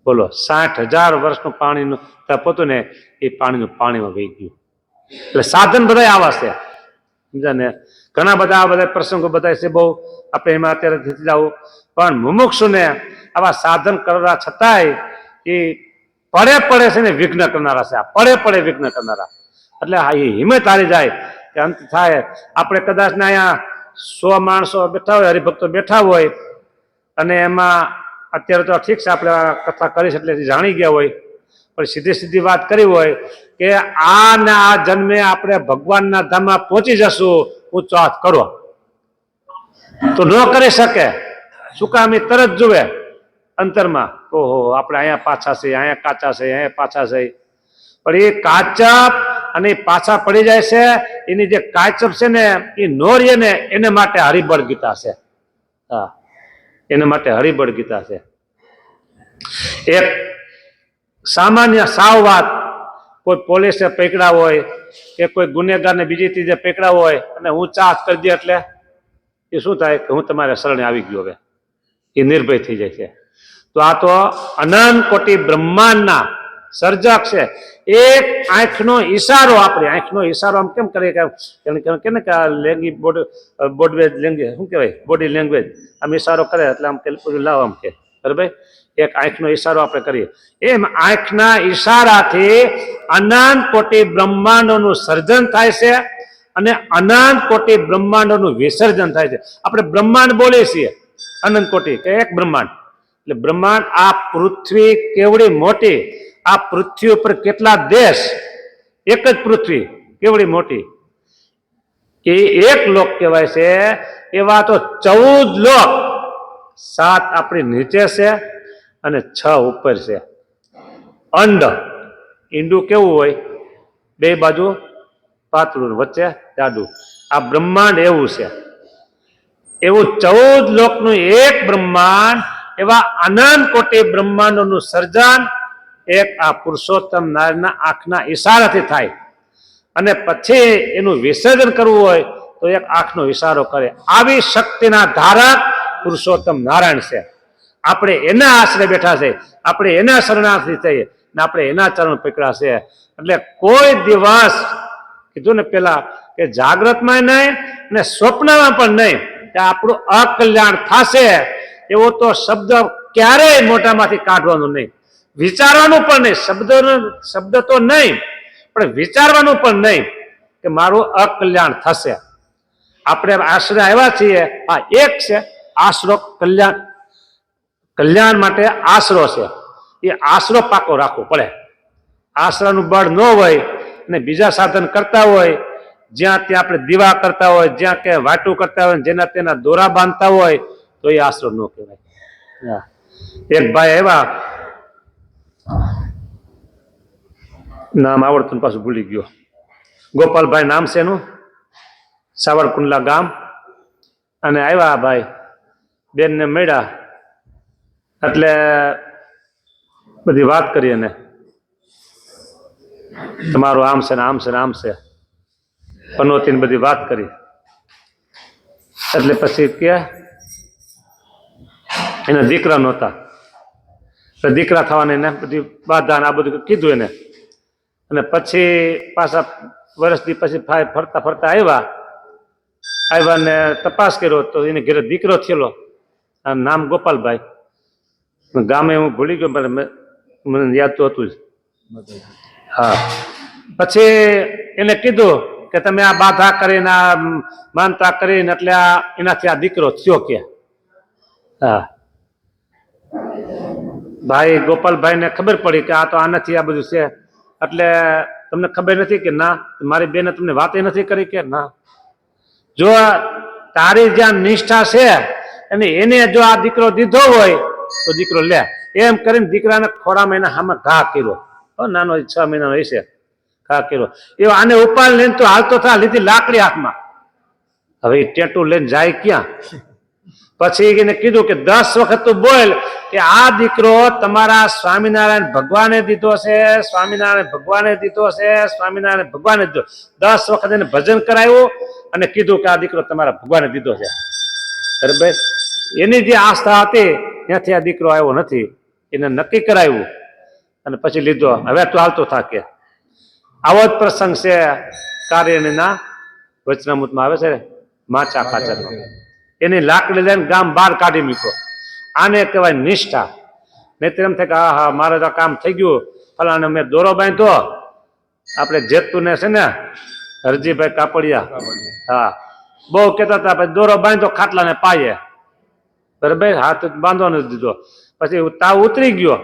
બોલો, 60,000 વર્ષનું પાણીનું તપ હતું ને, એ પાણીમાં વહી ગયું. એટલે સાધન બધા આવા છે, સમજા ને. ઘણા બધા પ્રસંગો બધા છે, બહુ આપણે એમાં અત્યારે જવું. પણ મુમુક્ષુને આવા સાધન કરવા છતાંય એ પડે છે ને વિઘ્ન કરનારા છે. આ પડે વિઘ્ન કરનારા. એટલે હા, એ હિંમત હારી જાય કે અંત થાય. આપણે કદાચ ને અહીંયા 100 માણસો બેઠા હોય, હરિભક્તો બેઠા હોય, અને એમાં અત્યારે તો ઠીક છે આપણે કથા કરીશ એટલે જાણી ગયા હોય, પણ સીધી વાત કરી હોય કે આ જન્મે આપણે ભગવાનના ધામમાં પહોંચી જશું, ઊંચો હાથ કરો, તો ન કરી શકે. શું કામ? એ તરત જુએ અંતરમાં, ઓહો આપણે અહીંયા પાછા છે, અહીંયા કાચા છે, અહીંયા પાછા છે. પણ એ કાચપ અને પાછા પડી જાય છે, એની જે કાચપ છે ને એ નોરીએ ને, એને માટે હરિબળ ગીતા છે. હા, એને માટે હરિબળ ગીતા છે. એક સામાન્ય સાવ વાત, કોઈ પોલીસે પકડ્યા હોય કે કોઈ ગુનેગારને બીજી ત્રીજે પકડ્યા હોય અને ઊંચા હાથ કરી દે, એટલે એ શું થાય કે હું તમારે શરણે આવી ગયો, હવે એ નિર્ભય થઈ જાય છે. તો આ તો અનંત કોટી બ્રહ્માંડના સર્જક છે. એક આંખનો ઈશારો, આપણે આંખનો ઈશારો આમ કેમ કરીએ કે ને કે લેંગ્વેજ બોડવેજ લેંગ્વેજ શું કહેવાય, બોડી લેંગ્વેજ, આમ ઈશારો કરે એટલે આમ કે લાવ આમ કે, બરાબર. એક આંખનો ઈશારો આપણે કરીએ, એમ આંખના ઈશારાથી અનંત કોટી બ્રહ્માંડોનું સર્જન થાય છે અને અનંત કોટી બ્રહ્માંડોનું વિસર્જન થાય છે. આપણે બ્રહ્માંડ બોલીએ છીએ, અનંત કોટી કે એક બ્રહ્માંડ. એટલે બ્રહ્માંડ, આ પૃથ્વી કેવડી મોટી, આ પૃથ્વી ઉપર કેટલા દેશ, એક જ પૃથ્વી કેવડી મોટી, એ એક લોક કહેવાય છે. એવા તો 14 લોક, 7 આપણી નીચે છે અને 6 ઉપર છે. અંડ, ઈંડું કેવું હોય, બે બાજુ પાતળું, વચ્ચે જાડું. આ બ્રહ્માંડ એવું છે. એવું 14 લોકનું એક બ્રહ્માંડ, એવા અનંત કોટી બ્રહ્માંડોનું સર્જન એક આ પુરુષોત્તમ નારાયણના આંખના ઈશારાથી થાય. અને પછી એનું વિસર્જન કરવું હોય તો એક આંખનો ઈશારો કરે. આવી શક્તિના ધારક પુરુષોત્તમ નારાયણ છે. આપણે એના આશરે બેઠા છે, આપણે એના શરણાર્થી થઈએ ને આપણે એના ચરણ પકડ્યા છે. એટલે કોઈ દિવસ કીધું ને પેલા કે જાગ્રતમાં નહીં અને સ્વપ્નમાં પણ નહીં કે આપણું અકલ્યાણ થશે, એવો તો શબ્દ ક્યારેય મોઢામાંથી કાઢવાનો નહીં, વિચારવાનું પણ નહીં. શબ્દ તો નહીં, પણ વિચારવાનું પણ નહીં કે મારું અકલ્યાણ થશે. આપણે આશરે આવ્યા છીએ, આ એક છે આશરો, કલ્યાણ માટે આશરો છે. એ આશરો પાકો રાખવો પડે. આશરાનું બળ ન હોય અને બીજા સાધન કરતા હોય, જ્યાં ત્યાં આપણે દીવા કરતા હોય, જ્યાં કે વાટું કરતા હોય, જેના તેના દોરા બાંધતા હોય, તો એ આશરો ન કહેવાય. એક ભાઈ આવ્યા, નામ આવડતું પાછું ભૂલી ગયો, ગોપાલભાઈ નામ છે એનું, સાવરકુંડલા ગામ. અને આવ્યા ભાઈ, બેનને મળ્યા એટલે બધી વાત કરી, અને તમારું આમ છે ને આમ છે ને આમ છે, પનોતીને બધી વાત કરી. એટલે પછી કે એના દીકરા નહોતા, દીકરા થવાને એને બધી બાધા આ બધું કીધું એને. અને પછી પાછા વર્ષથી પછી ફરતા ફરતા આવ્યા ને તપાસ કર્યો તો એને ઘરે દીકરો થયેલો, નામ ગોપાલભાઈ, ગામે હું ભૂલી ગયો, મને યાદ તો હતું જ. હા, પછી એને કીધું કે તમે આ બાધા કરીને આ માનતા કરીને એટલે એનાથી આ દીકરો થયો કે. હા, ભાઈ ગોપાલભાઈ ને ખબર પડી કે આ તો આનાથી આ બધું છે. એટલે તમને ખબર નથી કે ના, મારી બેને તમને વાત નથી કરી કે ના, જો તારી જ્યાં નિષ્ઠા છે અને એને જો આ દીકરો દીધો હોય તો દીકરો લે, એમ કરીને દીકરાને ખોરામાં એના હામાં ઘા કર્યો. નાનો 6 મહિનાનો હશે, ઘા કર્યો. એ આને ઉપાડ લઈને તો હાલતો થા, લીધી લાકડી હાથમાં. હવે એ ટેટું લઈને જાય ક્યાં? પછી એને કીધું કે 10 વખત તું બોલ કે આ દીકરો તમારા સ્વામિનારાયણ ભગવાને દીધો છે, સ્વામિનારાયણ ભગવાને દીધો છે, સ્વામિનારાયણ ભગવાને દીધો. 10 વખત એને ભજન કરાવ્યું અને કીધું કે આ દીકરો તમારા ભગવાને દીધો છે. બરાબર, એની જે આસ્થા હતી ત્યાંથી આ દીકરો આવ્યો નથી, એને નક્કી કરાવ્યું અને પછી લીધો. હવે તું હાલતો થાકે. આવો જ પ્રસંગ છે કાર્યના વચનામૃતમાં આવે છે, માચા ખાચરનો. એની લાકડી લઈને ગામ બહાર કાઢી મૂક્યો. આને કહેવાય નિષ્ઠા. નહીં એમ થાય કે હા હા મારે તો કામ થઈ ગયું, ફલાને મેં દોરો બાંધ્યો. આપણે જેતપુરને છે ને હરજીભાઈ કાપડિયા, હા, બહુ કહેતા હતા પછી દોરો બાંધ્યો ખાટલાને પાયે. બરાબર, હાથ બાંધો નથી દીધો. પછી તાવ ઉતરી ગયો.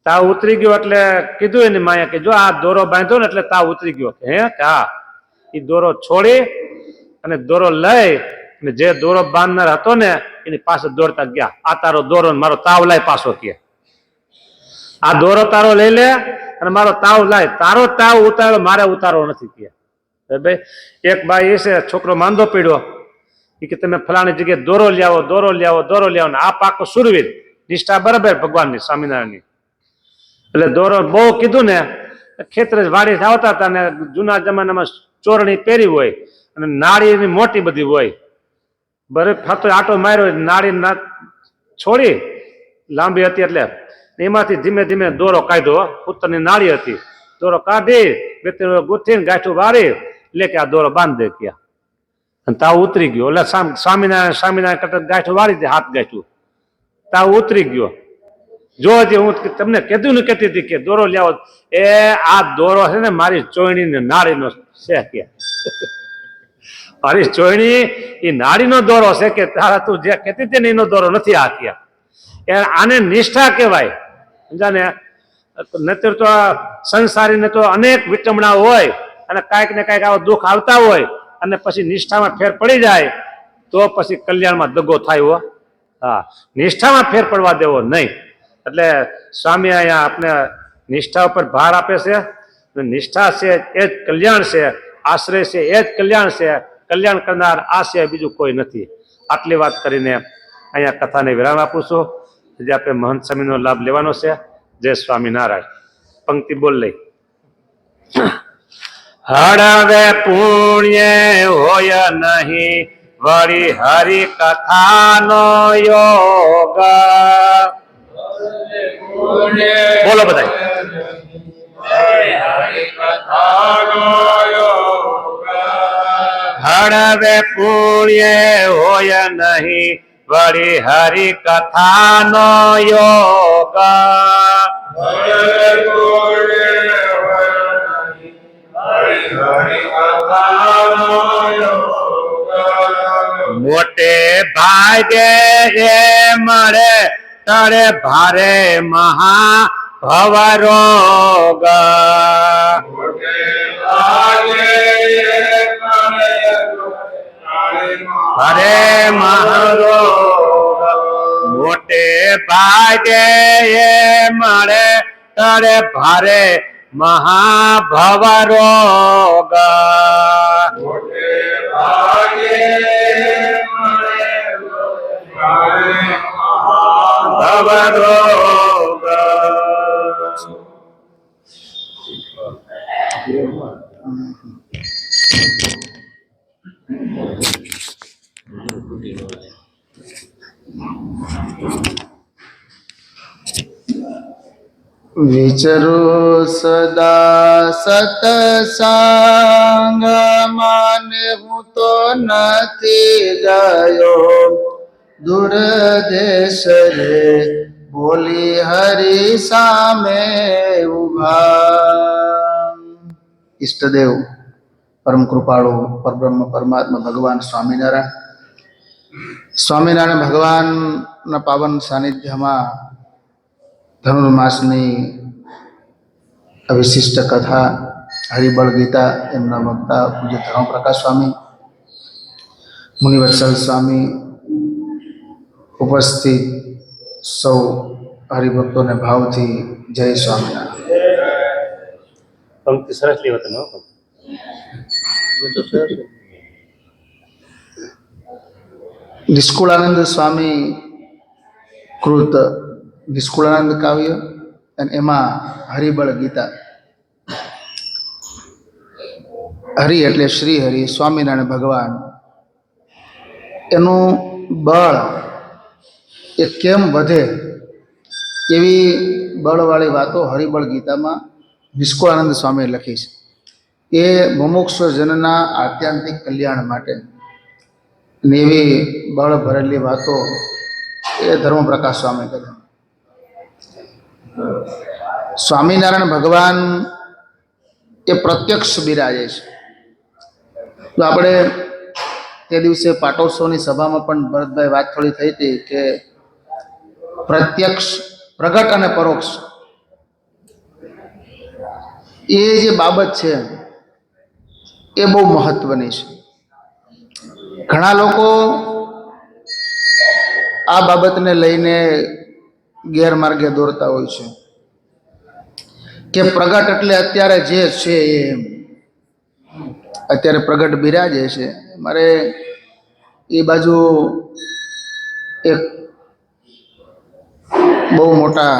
તાવ ઉતરી ગયો એટલે કીધું એની માયા કે જો આ દોરો બાંધ્યો ને એટલે તાવ ઉતરી ગયો. હે કે હા. એ દોરો છોડી અને દોરો લઈ અને જે દોરો બાંધનાર હતો ને એની પાસે દોડતા ગયા. આ તારો દોરો, મારો તાવ લાય પાછો કે. આ દોરો તારો લઈ લે અને મારો તાવ લાય. તારો તાવ ઉતારો, મારે ઉતારો નથી કે. ભાઈ એક ભાઈ એ છે, છોકરો માંદો પડ્યો, એ કે તમે ફલાણી જગ્યાએ દોરો લ્યાવો, દોરો લ્યાવો, દોરો લ્યાવો. આ પાકો સુરવીર, નિષ્ઠા બરાબર ભગવાનની, સ્વામિનારાયણની. એટલે દોરો બહુ કીધું ને, ખેતર વાડી આવતા હતા ને જૂના જમાનામાં ચોરણી પહેરી હોય અને નાળી એની મોટી બધી હોય. બરફ ફાતો આટો માર્યો, નાળી ના છોડી લાંબી હતી એટલે એમાંથી ધીમે ધીમે દોરો કાઢ્યો. પુત્રની નાળી હતી, દોરો કાઢી ગુથીને ગાંઠું વાળી એટલે કે આ દોરો બાંધ દે ક્યાં. અને તાવ ઉતરી ગયો. એટલે સ્વામિનારાયણ સ્વામિનારાયણ કરતા ગાંઠું વાળી દે, હાથ ગાંઠું, તાવ ઉતરી ગયો. જો જે હું તમને કીધું ને કહેતી હતી કે દોરો લ્યાવો, એ આ દોરો છે ને મારી ચોયણી ને નાળીનો છે કે. મારી ચોયણી એ નાળીનો દોરો છે કે તારા તું જે કહેતી હતી ને એનો દોરો નથી આ ક્યાં. આને નિષ્ઠા કહેવાય. સમજાને? નહીતર તો સંસારીને તો અનેક વિટમણા હોય અને કાંઈક ને કાંઈક આવા દુઃખ આવતા હોય અને પછી નિષ્ઠામાં ફેર પડી જાય તો પછી કલ્યાણમાં દગો થાય હો. હા, નિષ્ઠામાં ફેર પડવા દેવો નહીં. એટલે સ્વામી અહીંયા આપણે નિષ્ઠા ઉપર ભાર આપે છે. નિષ્ઠા છે એ જ કલ્યાણ છે, આશ્રય છે એ જ કલ્યાણ છે. કલ્યાણ કરનાર આ છે, બીજું કોઈ નથી. આટલી વાત કરીને અહીંયા કથાને વિરામ આપું છું. જે આપણે મહંત સ્વામીનો લાભ લેવાનો છે. જય સ્વામિનારાયણ. પંક્તિ બોલ લઈ. હળવે પુણ્ય હોય નહીં વળી હરિ કથાનો યોગ. બોલો બધા. હળવે પુણ્ય હોય નહીં વળી હરિ કથાનો યોગ. મોટે ભાગે એ મળે તળે ભારે મહા ભવરોગ ભારે મહારોગ મોટે ભાગે એ મળે તળે ભારે મહાભવરોગ ભવરોગ વિચરો સદા સતસંગ માને હું તો નથી ગયો દૂર દેશ રે બોલી હરી સામે ઉભા. ઈષ્ટદેવ પરમ કૃપાળુ પરબ્રહ્મ પરમાત્મા ભગવાન સ્વામિનારાયણ ભગવાનના પાવન સાનિધ્યમાં ધનુર્માસની વિશિષ્ટ કથા હરિબળ ગીતા એમના વક્તા પૂજ્ય ધર્મપ્રકાશ સ્વામી, મુનિવત્સલ સ્વામી, ઉપસ્થિત સૌ હરિભક્તોને ભાવથી જય સ્વામિનારાયણ. પંક્તિ સરસ લેવો તમે નિષ્કુળાનંદ સ્વામી કૃત નિષ્કુળાનંદ કાવ્ય અને એમાં હરિબળ ગીતા. હરિ એટલે શ્રી હરિ સ્વામિનારાયણ ભગવાન, એનું બળ એ કેમ વધે એવી બળવાળી વાતો હરિબળ ગીતામાં નિષ્કુળાનંદ સ્વામીએ લખી છે. એ મુમુક્ષુજનના આત્યંતિક કલ્યાણ માટે એવી બળ ભરેલી વાતો એ ધર્મપ્રકાશ સ્વામી કરે. સ્વામિનારાયણ ભગવાન એ પ્રત્યક્ષ બિરાજે છે. તો આપણે તે દિવસે પાટોત્સવની સભામાં પણ ભરતભાઈ વાત થોડી થઈ હતી કે પ્રત્યક્ષ, પ્રગટ અને પરોક્ષ એ જે બાબત છે એ બહુ મહત્વની છે. ઘણા લોકો આ બાબતને લઈને ગેરમાર્ગે દોરતા હોય છે કે પ્રગટ એટલે અત્યારે જે છે એમ, અત્યારે પ્રગટ બિરાજે છે. મારે એ બાજુ એક બહુ મોટા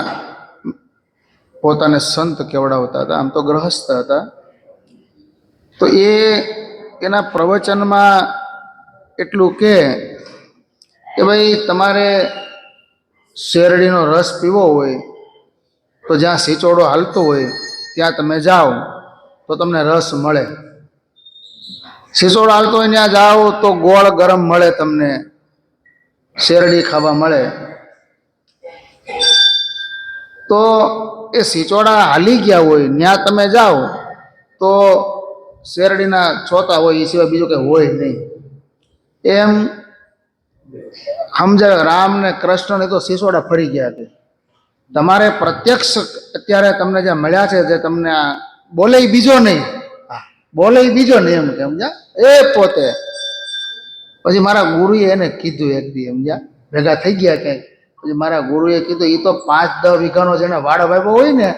પોતાને સંત કેવડાવતા હતા, આમ તો ગ્રહસ્થ હતા. તો એના પ્રવચનમાં એટલું કે ભાઈ તમારે શેરડીનો રસ પીવો હોય તો જ્યાં સિચોડો હાલતો હોય ત્યાં તમે જાઓ તો તમને રસ મળે. સિસોડો હાલતો હોય ત્યાં જાઓ તો ગોળ ગરમ મળે, તમને શેરડી ખાવા મળે. તો એ સિચોડા હાલી ગયા હોય ત્યાં તમે જાઓ તો શેરડીના છોતા હોય એ સિવાય બીજું કંઈ હોય નહીં. એમ સમજાય રામ ને કૃષ્ણ ને તો સિસોડા ફરી ગયા છે. તમારે પ્રત્યક્ષ અત્યારે તમને જે મળ્યા છે, જે તમને બોલે બીજો નહીં, બોલે બીજો નહીં, એમ કે સમજ્યા એ પોતે. પછી મારા ગુરુએ એને કીધું એક દી, સમજ્યા ભેગા થઈ ગયા ક્યાંય. પછી મારા ગુરુએ કીધું એ તો 5-10 વીઘાનો જેને વાડ વાવ્યો હોય ને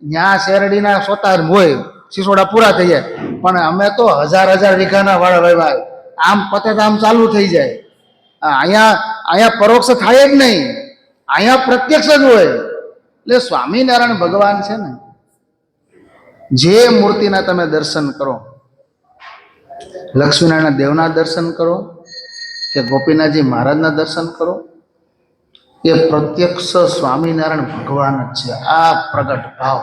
ત્યાં શેરડીના સોતાર હોય, સિસોડા પૂરા થઈ જાય. પણ અમે તો 1000 વીઘાના વાડ વાવ્યા, આમ પતે તો આમ ચાલુ થઈ જાય. અહીંયા પરોક્ષ થાય જ નહીં, અહીંયા પ્રત્યક્ષ જ હોય. એટલે સ્વામિનારાયણ ભગવાન છે ને, જે મૂર્તિના તમે દર્શન કરો, લક્ષ્મીનારાયણ દેવના દર્શન કરો કે ગોપીનાથજી મહારાજના દર્શન કરો, એ પ્રત્યક્ષ સ્વામિનારાયણ ભગવાન જ છે. આ પ્રગટ ભાવ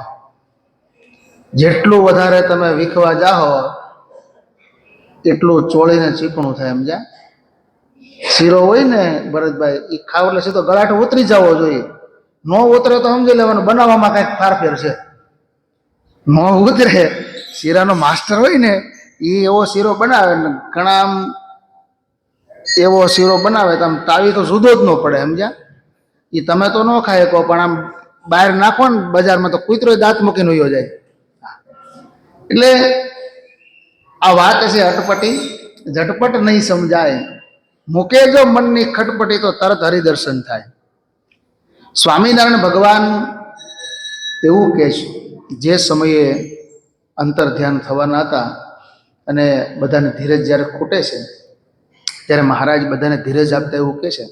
જેટલું વધારે તમે વીખવા જાઓ એટલું ચોળીને ચીકણું થાય. સમજ્યા? શીરો હોય ને ભરતભાઈ, એ ખાવ એટલે સીધો ગળાટો ઉતરી જવો જોઈએ. ન ઉતરે તો સમજી લેવાનું બનાવવામાં કાંઈક ફારફેર છે. ન ઉતરે, શીરાનો માસ્ટર હોય ને એ એવો શીરો બનાવે ને, ઘણા આમ એવો શીરો બનાવે તો આમ તાવી તો જુદો જ ન પડે. સમજ્યા? એ તમે તો ન ખાઈ શકો, પણ આમ બહાર નાખો ને બજારમાં તો કૂતરો દાંત મૂકીને વયો જાય. એટલે આ વાત છે અટપટી, ઝટપટ નહીં સમજાય. મૂકે જો મનની ખટપટી તો તરત હરિદર્શન થાય. સ્વામિનારાયણ ભગવાન એવું કહે છે, જે સમયે અંતર ધ્યાન થવાના હતા અને બધાને ધીરજ જ્યારે ખૂટે છે ત્યારે મહારાજ બધાને ધીરજ આપતા એવું કહે છે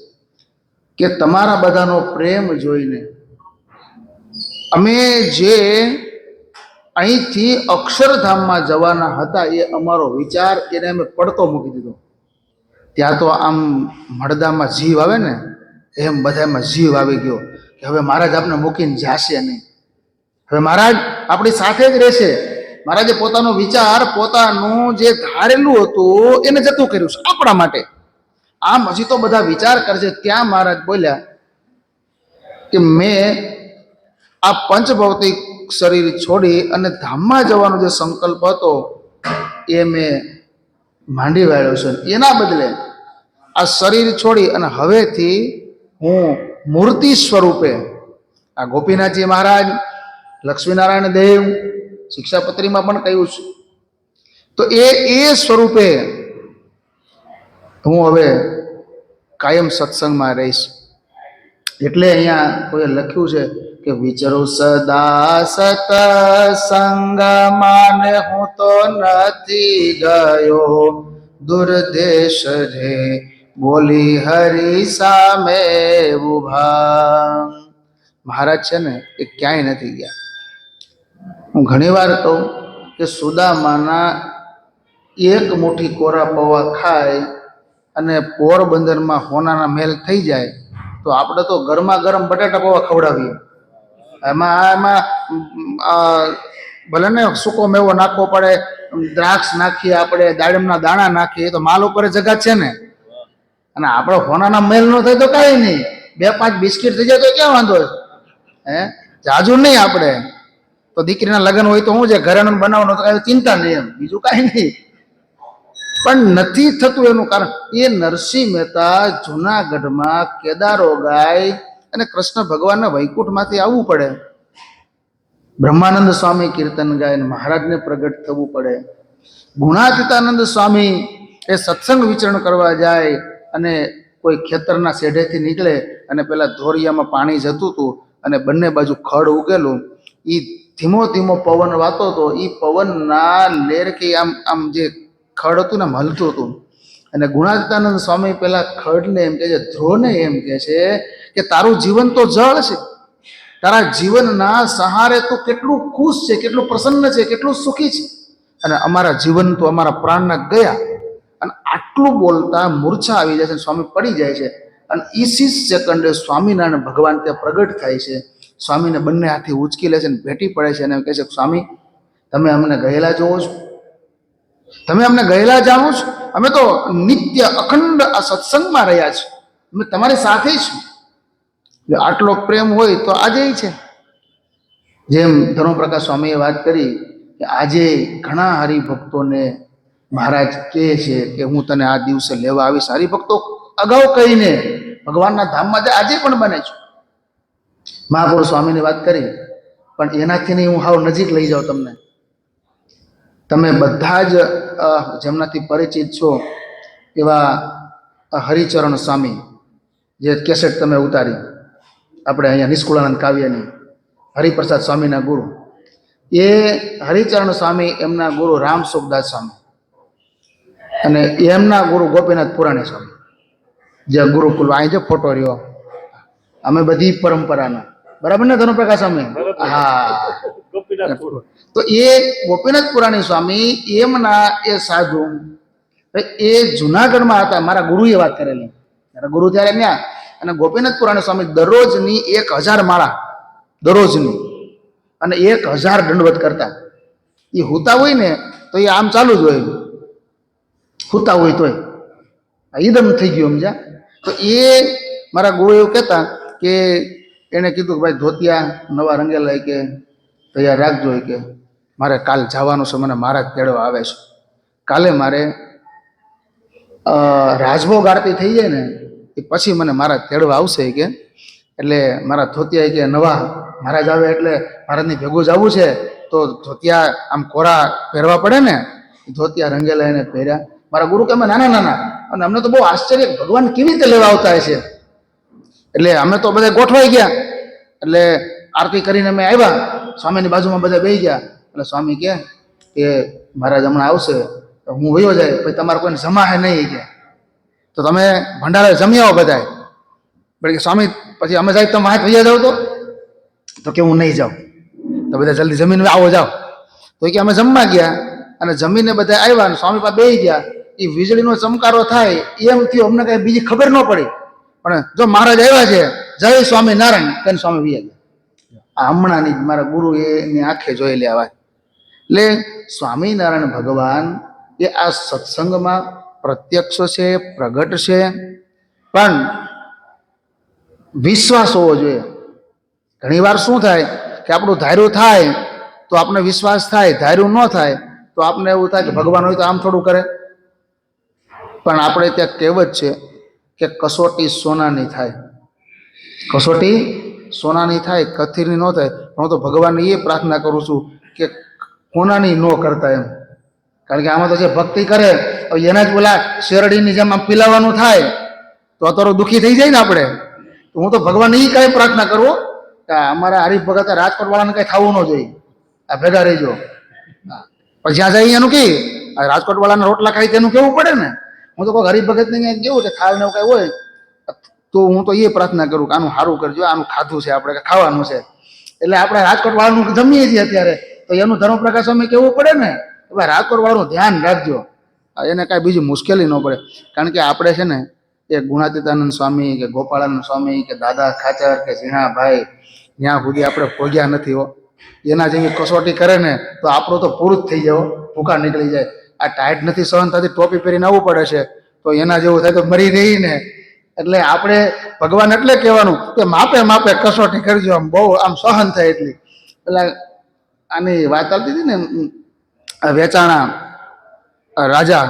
કે તમારા બધાનો પ્રેમ જોઈને અમે જે અહીંથી અક્ષરધામમાં જવાના હતા એ અમારો વિચાર એને અમે પડતો મૂકી દીધો. ત્યાં તો આમ મળદામાં જીવ આવે ને એમ બધામાં જીવ આવી ગયો કે હવે મહારાજ આપણે મૂકીને જાશે નહીં, હવે મહારાજ આપણી સાથે જ રહેશે. મહારાજે પોતાનો વિચાર, પોતાનું જે ધારેલું હતું એને જતું કર્યું છે આપણા માટે. આમ હજી તો બધા વિચાર કરશે. ત્યાં મહારાજ બોલ્યા કે મેં આ પંચભૌતિક શરીર છોડી અને ધામમાં જવાનો જે સંકલ્પ હતો એ મેં માંડી વાળ્યો છે. એના બદલે આ શરીર છોડી અને હવેથી હું મૂર્તિ સ્વરૂપે આ ગોપીનાથજી મહારાજ, લક્ષ્મીનારાયણ દેવ શિક્ષાપત્રીમાં પણ કહ્યું છે, તો એ સ્વરૂપે હું હવે કાયમ સત્સંગમાં રહીશ. એટલે અહીંયા કોઈ લખ્યું છે કે વિચરું સદા સતસંગમાં ને હું તો નથી ગયો દુર્દેશ રે બોલી હરી સામે ઉભા. મહારાજ છે ને એ ક્યાંય નથી ગયા. હું ઘણીવાર કહું કે સુદામાના એક મુઠ્ઠી કોરા પૌવા ખાય અને પોરબંદરમાં હોનાના મેલ થઈ જાય તો આપણે તો ગરમા ગરમ બટાટા પૌવા ખવડાવીએ. એમાં ભલે ને સૂકો મેવો નાખવો પડે, દ્રાક્ષ નાખીએ, આપણે દાડમના દાણા નાખીએ, તો માલ ઉપર જગત છે ને. અને આપણે હોનાના મેલ ન થાય તો કાંઈ નહીં, 2-5 બિસ્કિટ થઈ જાય તો ક્યાં વાંધો હે, જાજુ નહીં. આપણે તો દીકરીના લગ્ન હોય તો શું છે, ઘરેણું બનાવવાનું તો કાંઈ ચિંતા નહીં, એમ બીજું કાંઈ નહીં. પણ નથી થતું એનું કારણ એ નરસિંહ મહેતા જુનાગઢમાં કેદારો ગાય અને કૃષ્ણ ભગવાનના વૈકુંઠમાંથી આવવું પડે, બ્રહ્માનંદ સ્વામી કીર્તન ગાય અને મહારાજને પ્રગટ થવું પડે. ગુણાતીતાનંદ સ્વામી એ સત્સંગ વિચરણ કરવા જાય અને કોઈ ખેતરના શેઢેથી નીકળે અને પેલા ધોરિયામાં પાણી જતું હતું અને બંને બાજુ ખડ ઉગેલું, એ ધીમો ધીમો પવન વાતો હતો, એ પવનના લેરકી આમ આમ જે ખડ હતું ને હલતું હતું. અને ગુણાતીતાનંદ સ્વામી પેલા ખડને એમ કહે છે, ધ્રુવને એમ કહે છે કે તારું જીવન તો જળ છે, તારા જીવનના સહારે તો કેટલું ખુશ છે, કેટલું પ્રસન્ન છે, કેટલું સુખી છે, અને અમારા જીવન તો અમારા પ્રાણના ગયા. અને આટલું બોલતા મૂર્છા આવી જાય છે, સ્વામી પડી જાય છે. અને ઈસી સેકન્ડે સ્વામિનારાયણ ભગવાન ત્યાં પ્રગટ થાય છે. સ્વામીને બંને હાથે ઉચકી લે છે અને ભેટી પડે છે અને કહે છે, સ્વામી તમે અમને ગયેલા જોવો છો, તમે અમને ગયેલા જાણો છો, અમે તો નિત્ય અખંડ આ સત્સંગમાં રહ્યા છીએ, અમે તમારી સાથે છીએ. આટલો પ્રેમ હોય તો આજે છે. જેમ ધર્મપ્રકાશ સ્વામીએ વાત કરી કે આજે ઘણા હરિભક્તોને મહારાજ કહે છે કે હું તને આ દિવસે લેવા આવીશ. હરિભક્તો અગાઉ કહીને ભગવાનના ધામમાં જાય, આજે પણ બને છે. મહાપુરુષ સ્વામીની વાત કરી, પણ એનાથી નહીં, હું હાવ નજીક લઈ જાઉં તમને. તમે બધા જ જેમનાથી પરિચિત છો એવા હરિચરણ સ્વામી, જે કેસેટ તમે ઉતારી આપણે અહીંયા નિષ્કુળાનંદ કાવ્યની, હરિપ્રસાદ સ્વામીના ગુરુ, એ હરિચરણ સ્વામી એમના ગુરુ રામ સુખદાસ સ્વામી અને એમના ગુરુ ગોપીનાથ પુરાણી સ્વામી, જે ગુરુકુલ અહીં જે ફોટો રહ્યો, અમે બધી પરંપરાના, બરાબર ને ધર્મપ્રકાશ સ્વામી? હા. તો એ ગોપીનાથ પુરાણી સ્વામી એમના એ સાધુ એ જુનાગઢમાં હતા. મારા ગુરુએ વાત કરેલી, મારા ગુરુ ત્યારે ત્યાં. અને ગોપીનાથ પુરાણી સ્વામી દરરોજની 1000 માળા દરરોજની અને 1000 દંડવત કરતા. એ હુતા હોય ને તો એ આમ ચાલુ જ હોય, હુતા હોય તોય ઈદમ થઈ ગયું સમજ્યા. તો એ મારા ગુરુ એવું કહેતા કે એને કીધું કે ભાઈ ધોતિયા નવા રંગેલા કે તૈયાર રાખજો, કે મારે કાલ જવાનું છે, મને મહારાજ તેડવા આવે છે. કાલે મારે રાજભોગ આરતી થઈ જાય ને એ પછી મને મહારાજ તેડવા આવશે કે એટલે મારા ધોતિયા કે નવા મહારાજ આવે એટલે મહારાજની ભેગું જવું છે તો ધોતિયા આમ કોરા પહેરવા પડે ને, ધોતિયા રંગેલા એને પહેર્યા. મારા ગુરુ કે અમે નાના નાના, અને અમને તો બહુ આશ્ચર્ય ભગવાન કેવી રીતે લેવા આવતા હશે. એટલે અમે તો બધા ગોઠવાઈ ગયા. એટલે આરતી કરીને અમે આવ્યા, સ્વામીની બાજુમાં બધા બેસી ગયા. એટલે સ્વામી કે મહારાજ હમણાં આવશે, હું વયો જાય, પછી તમારે કોઈને જમા હે નહીં કે, તો તમે ભંડારે જમી આવો બધા. પણ કે સ્વામી પછી અમે સાહેબ તમે હાથ વૈયા જાઓ તો કે હું નહીં જાઉં, તો બધા જલ્દી જમીને આવો જાઓ. તો કે અમે જમવા ગયા અને જમીને બધા આવ્યા અને સ્વામી પાસે બેસી ગયા. એ વીજળીનો ચમકારો થાય એમ થયું, અમને કઈ બીજી ખબર ન પડી. પણ જો મહારાજ આવ્યા છે, જય સ્વામિનારાયણ કહીને સ્વામી વૈયા ગયા. આ હમણાંની મારા ગુરુ એની આંખે જોઈ લેવા. એટલે સ્વામિનારાયણ ભગવાન એ આ સત્સંગમાં પ્રત્યક્ષ છે, પ્રગટ છે, પણ વિશ્વાસ હોવો જોઈએ. ઘણી વાર શું થાય કે આપણું ધાર્યું થાય તો આપણે વિશ્વાસ થાય, ધાર્યું ન થાય તો આપણે એવું થાય કે ભગવાન હોય તો આમ થોડું કરે. પણ આપણે ત્યાં કહેવત છે કે કસોટી સોનાની થાય, કસોટી સોનાની થાય, કથિરની ન થાય. હું તો ભગવાનને એ પ્રાર્થના કરું છું કે કોનાની ન કરતા એમ. કારણ કે આમાં તો જે ભક્તિ કરે એના જ બોલા શેરડીની જેમ આમ પીલાવાનું થાય તો અત્યારે દુઃખી થઈ જાય ને આપણે. તો હું તો ભગવાનને એ કાંઈ પ્રાર્થના કરું કે અમારા હરીફ ભગત રાજકોટ વાળાને કંઈ થવું ન જોઈએ, આ ભેગા રહીજો. પણ જ્યાં જાય એનું કે રાજકોટ વાળાના રોટલા ખાઈ તેનું કેવું પડે ને. હું તો કોઈ હરીફ ભગતને અહીંયા કેવું કે થાળ ને એવું કાંઈ હોય તો હું તો એ પ્રાર્થના કરું કે આનું સારું કરજો, આનું ખાધું છે આપણે, ખાવાનું છે. એટલે આપણે રાજકોટ વાળાનું જમીએ છીએ અત્યારે તો એનું ધર્મપ્રકાશ અમે કેવું પડે ને, ભાઈ રાજકોટ વાળાનું ધ્યાન રાખજો, એને કાંઈ બીજી મુશ્કેલી ન પડે. કારણ કે આપણે છે ને એ ગુણાતીતાનંદ સ્વામી કે ગોપાળાનંદ સ્વામી કે દાદા ખાચર કે ઝીણાભાઈ ત્યાં સુધી આપણે ભોગ્યા નથી હો. એના જેવી કસોટી કરે ને તો આપણું તો પૂરું જ થઈ જાય, ભૂકા નીકળી જાય. આ ટાઈટ નથી સહન થતી, ટોપી પહેરીને આવવું પડે છે, તો એના જેવું થાય તો મરી રહી ને. એટલે આપણે ભગવાન એટલે કહેવાનું કે માપે માપે કસોટી કરજો, આમ બહુ આમ સહન થાય એટલી. એટલે આની વાત આવતી હતી ને, વેચાણા રાજા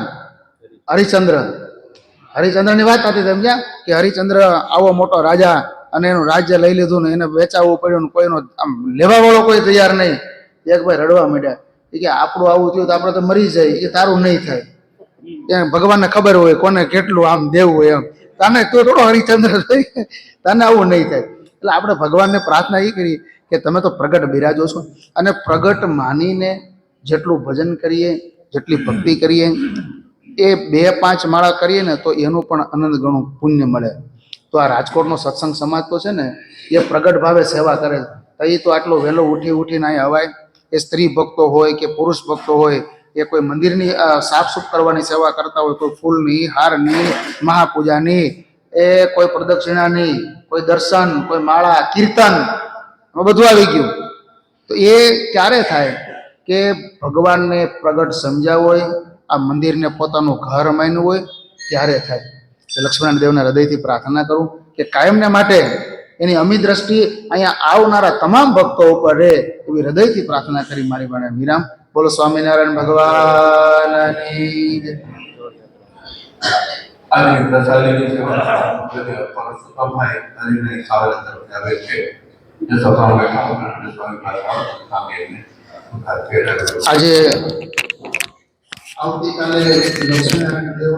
હરિચંદ્રની વાત આવતી હતી. સમજ્યા કે હરિચંદ્ર આવો મોટો રાજા અને એનું રાજ્ય લઈ લીધું ને એને વેચાવવું પડ્યું ને કોઈનો આમ લેવા વાળો કોઈ તૈયાર નહીં. એક ભાઈ રડવા માંડ્યા કે આપણું આવું થયું તો આપણે તો મરી જાય, એ તારું નહીં થાય. એમ ભગવાનને ખબર હોય કોને કેટલું આમ દેવું હોય એમ. તને તો થોડો હરિચંદ્ર તને આવું નહીં થાય. એટલે આપણે ભગવાનને પ્રાર્થના એ કરી કે તમે તો પ્રગટ બિરાજો છો, અને પ્રગટ માનીને જેટલું ભજન કરીએ, જેટલી ભક્તિ કરીએ, એ 2-5 માળા કરીએ ને તો એનું પણ અનંત ગણું પુણ્ય મળે. તો આ રાજકોટનો સત્સંગ સમાજ તો છે ને એ પ્રગટ ભાવે સેવા કરે. તો એ તો આટલો વહેલો ઉઠીને અહીં હવાય. એ સ્ત્રી ભક્તો હોય કે પુરુષ ભક્તો હોય, એ કોઈ મંદિરની સાફસૂફ કરવાની સેવા કરતા હોય, કોઈ ફૂલની, હારની, મહાપૂજાની, એ કોઈ પ્રદક્ષિણાની, કોઈ દર્શન, કોઈ માળા, કીર્તન, બધું આવી ગયું. તો એ ક્યારે થાય કે ભગવાનને પ્રગટ સમજાવ હોય, આ મંદિરને પોતાનું ઘર માન્યું હોય ત્યારે થાય. લક્ષ્મણ દેવના હૃદયથી પ્રાર્થના કરું કે કાયમને માટે એની અમી દ્રષ્ટિ અહીંયા આવનારા તમામ ભક્તો ઉપર રહે એવી હૃદયથી પ્રાર્થના કરી મારી વાણે વિરામ. બોલો સ્વામિનારાયણ ભગવાનની જય. આજની પ્રસાદીની સેવા પરસોત્તમભાઈ અને સાવલ તરફથી આવે છે. જે સભામાં બેઠા સ્વામી પાસે સામે આજે આવતીકાલે લક્ષ્મીનારાયણ દેવ